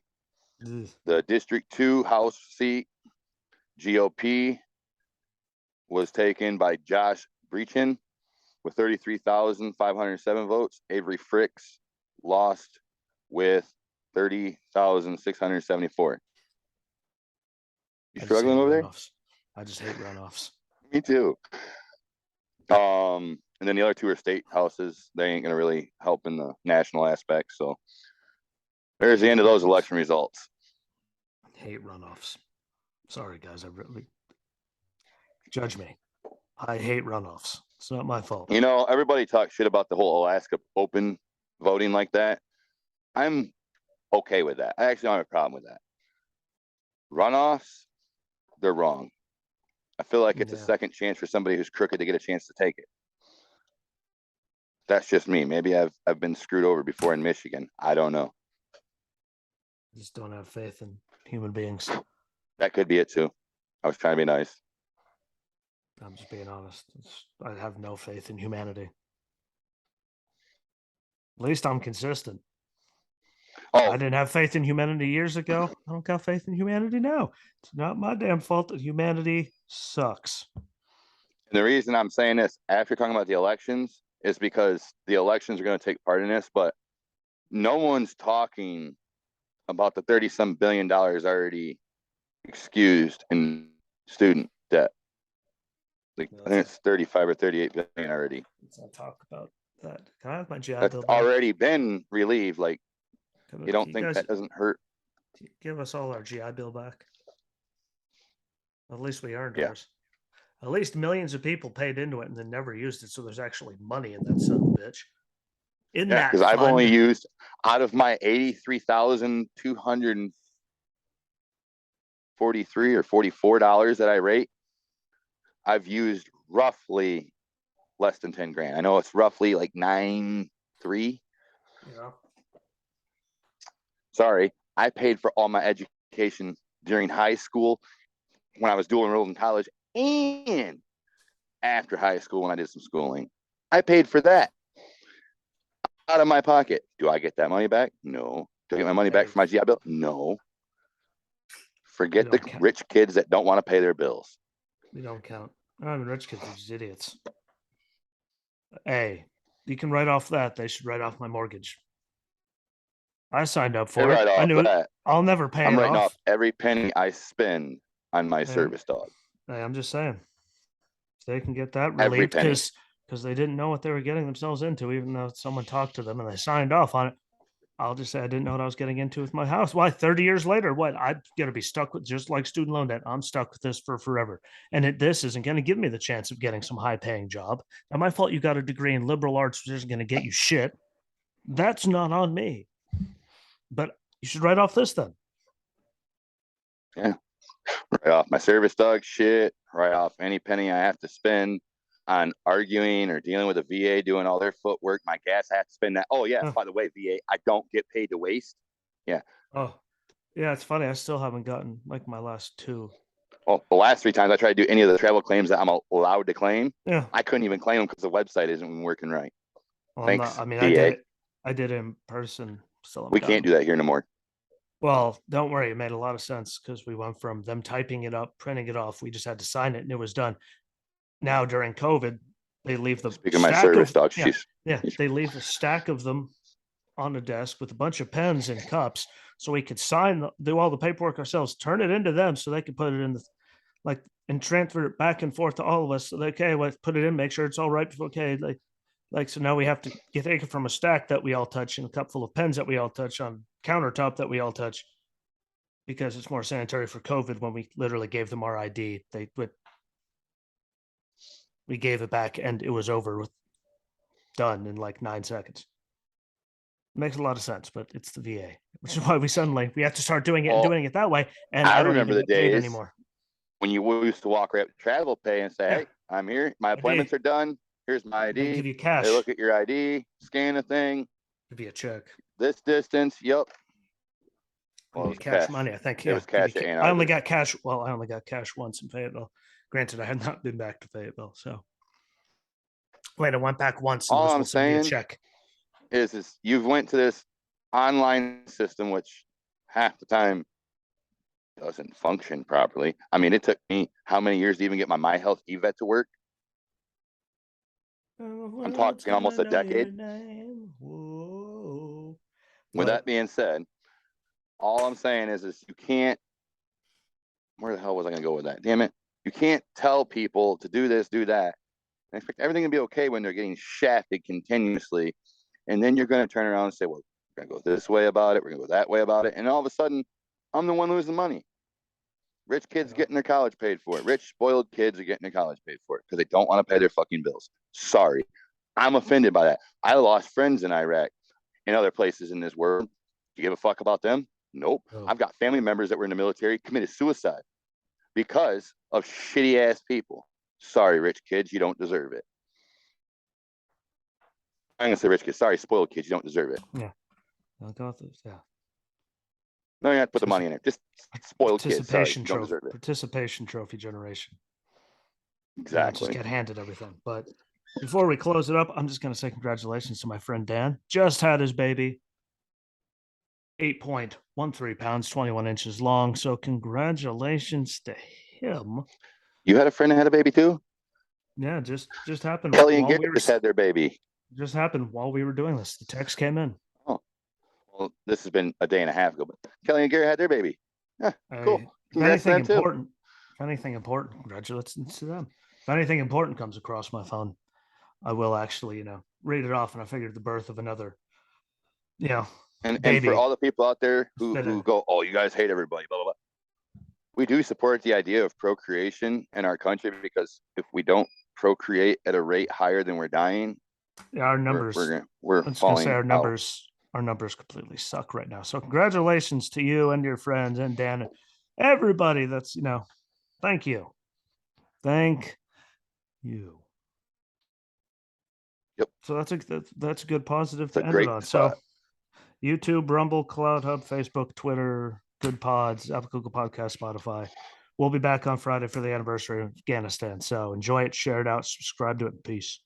B: The District 2 House seat, GOP, was taken by Josh Breachin with 33,507 votes. Avery Fricks lost with 30,674. You struggling over there?
A: I just hate runoffs.
B: Me too. And then the other two are state houses. They ain't gonna really help in the national aspect. So there's the end of those election results.
A: I hate runoffs. Sorry, guys. I really judge me. I hate runoffs. It's not my fault.
B: You know, everybody talks shit about the whole Alaska open voting like that. I'm okay with that. I actually don't have a problem with that. Runoffs, they're wrong. I feel like it's a second chance for somebody who's crooked to get a chance to take it. That's just me. Maybe I've been screwed over before in Michigan. I don't know.
A: Just don't have faith in human beings.
B: That could be it too. I was trying to be nice.
A: I'm just being honest. I have no faith in humanity. At least I'm consistent.
B: Oh,
A: I didn't have faith in humanity years ago. I don't got faith in humanity now. It's not my damn fault that humanity sucks.
B: And the reason I'm saying this after talking about the elections is because the elections are going to take part in this, but no one's talking about the 30-some billion already excused in student debt. Like, I think it's 35 or 38 billion already.
A: Let's not talk about that. Can I have my GI
B: That's
A: Bill back?
B: already been relieved. Like, you don't think that doesn't hurt?
A: Give us all our GI Bill back. At least we earned ours. At least millions of people paid into it and then never used it. So there's actually money in that son of a bitch.
B: Because I've only used out of my 83,243 or $44 that I rate, I've used roughly less than 10 grand. I know it's roughly like 9.3.
A: Yeah.
B: Sorry, I paid for all my education during high school when I was dual enrolled in college and after high school when I did some schooling. I paid for that out of my pocket. Do I get that money back? No. Do I get my money back for my GI Bill? No. Forget the rich kids that don't want to pay their bills.
A: We don't count. I mean, rich kids are just idiots. Hey, you can write off that. They should write off my mortgage. I signed up for it. I knew it. I'll never pay it off.
B: I'm writing off every penny I spend on my service dog.
A: Hey, I'm just saying. If they can get that relief because they didn't know what they were getting themselves into, even though someone talked to them and they signed off on it. I'll just say I didn't know what I was getting into with my house. Why 30 years later, what I'm gonna be stuck with, just like student loan debt. I'm stuck with this for forever. And this isn't gonna give me the chance of getting some high paying job. Not my fault you got a degree in liberal arts, which isn't gonna get you shit. That's not on me. But you should write off this then.
B: Yeah. Write off my service dog shit, write off any penny I have to spend on arguing or dealing with a VA doing all their footwork. My gas, I have to spend that. Oh, yeah.
A: Huh.
B: By the way, VA, I don't get paid to waste. Yeah.
A: Oh, yeah, it's funny. I still haven't gotten like my last two.
B: Well, the last 3 times I tried to do any of the travel claims that I'm allowed to claim,
A: Yeah.
B: I couldn't even claim them because the website isn't working right.
A: Well, I'm
B: Thanks,
A: not, I mean,
B: VA.
A: I did it in person. Still
B: We can't do that here no more.
A: Well, don't worry. It made a lot of sense because we went from them typing it up, printing it off. We just had to sign it and it was done. Now during COVID, they leave the
B: Speaking of my
A: stack
B: service
A: of
B: dog,
A: yeah, yeah, they leave a stack of them on the desk with a bunch of pens and cups so we could sign do all the paperwork ourselves, turn it into them so they could put it in the like and transfer it back and forth to all of us. So they okay, well, put it in, make sure it's all right. Okay, like so now we have to take it from a stack that we all touch and a cup full of pens that we all touch on countertop that we all touch because it's more sanitary for COVID. When we literally gave them our ID, we gave it back and it was over with, done in like 9 seconds. Makes a lot of sense, but it's the VA, which is why we have to start doing it and doing it that way. And
B: I
A: I don't
B: remember
A: even
B: the
A: get paid
B: days
A: anymore.
B: when you used to walk right up to travel pay and say,
A: Yeah.
B: "Hey, I'm here. My appointments are done. Here's my
A: They
B: ID."
A: give you cash.
B: They look at your ID, scan the thing.
A: Give you a check.
B: This distance. Yep.
A: Well, cash money, I think.
B: It was cash at Ann Arbor.
A: I only got cash. Well, I only got cash once in Fayetteville. Granted, I had not been back to Fayetteville, so wait, I went back once. And
B: All I'm
A: was send me a
B: saying
A: check.
B: is you've went to this online system, which half the time doesn't function properly. I mean, it took me how many years to even get my Health eVet to work? I'm talking almost a decade.
A: Whoa.
B: With that being said, all I'm saying is you can't. Where the hell was I going to go with that? Damn it! You can't tell people to do this, do that, and expect everything to be okay when they're getting shafted continuously, and then you're going to turn around and say, "Well, we're going to go this way about it. We're going to go that way about it," and all of a sudden, I'm the one losing money. Rich kids getting their college paid for it. Rich, spoiled kids are getting their college paid for it because they don't want to pay their fucking bills. Sorry. I'm offended by that. I lost friends in Iraq and other places in this world. Do you give a fuck about them? Nope. Oh. I've got family members that were in the military committed suicide because of shitty ass people. Sorry, rich kids, you don't deserve it. I'm gonna say rich kids. Sorry, spoiled kids, you don't deserve it.
A: Yeah. I'll go with this. Yeah.
B: No, you have to put the money in it. Just spoiled kids. Sorry,
A: you don't deserve it. Participation trophy generation.
B: Exactly.
A: Just get handed everything. But before we close it up, I'm just going to say congratulations to my friend Dan. Just had his baby. 8.13 pounds, 21 inches long. So congratulations to him.
B: You had a friend that had a baby too?
A: Yeah, just happened.
B: Kelly and Garrett just had their baby.
A: Just happened while we were doing this. The text came in.
B: Oh, well, this has been a day and a half ago, but Kelly and Garrett had their baby. Yeah, cool.
A: If anything important, congratulations to them. If anything important comes across my phone, I will actually, read it off. And I figured the birth of another,
B: and for all the people out there who go, "Oh, you guys hate everybody," blah, blah, blah. We do support the idea of procreation in our country because if we don't procreate at a rate higher than we're dying,
A: our numbers,
B: we're falling.
A: Say our numbers completely suck right now. So congratulations to you and your friends and Dan, and everybody that's, thank you. Thank you.
B: Yep.
A: So that's a good positive to end it on. So YouTube, Rumble, Cloud Hub, Facebook, Twitter, Good Pods, Apple, Google Podcast, Spotify. We'll be back on Friday for the anniversary of Afghanistan. So enjoy it, share it out, subscribe to it. Peace.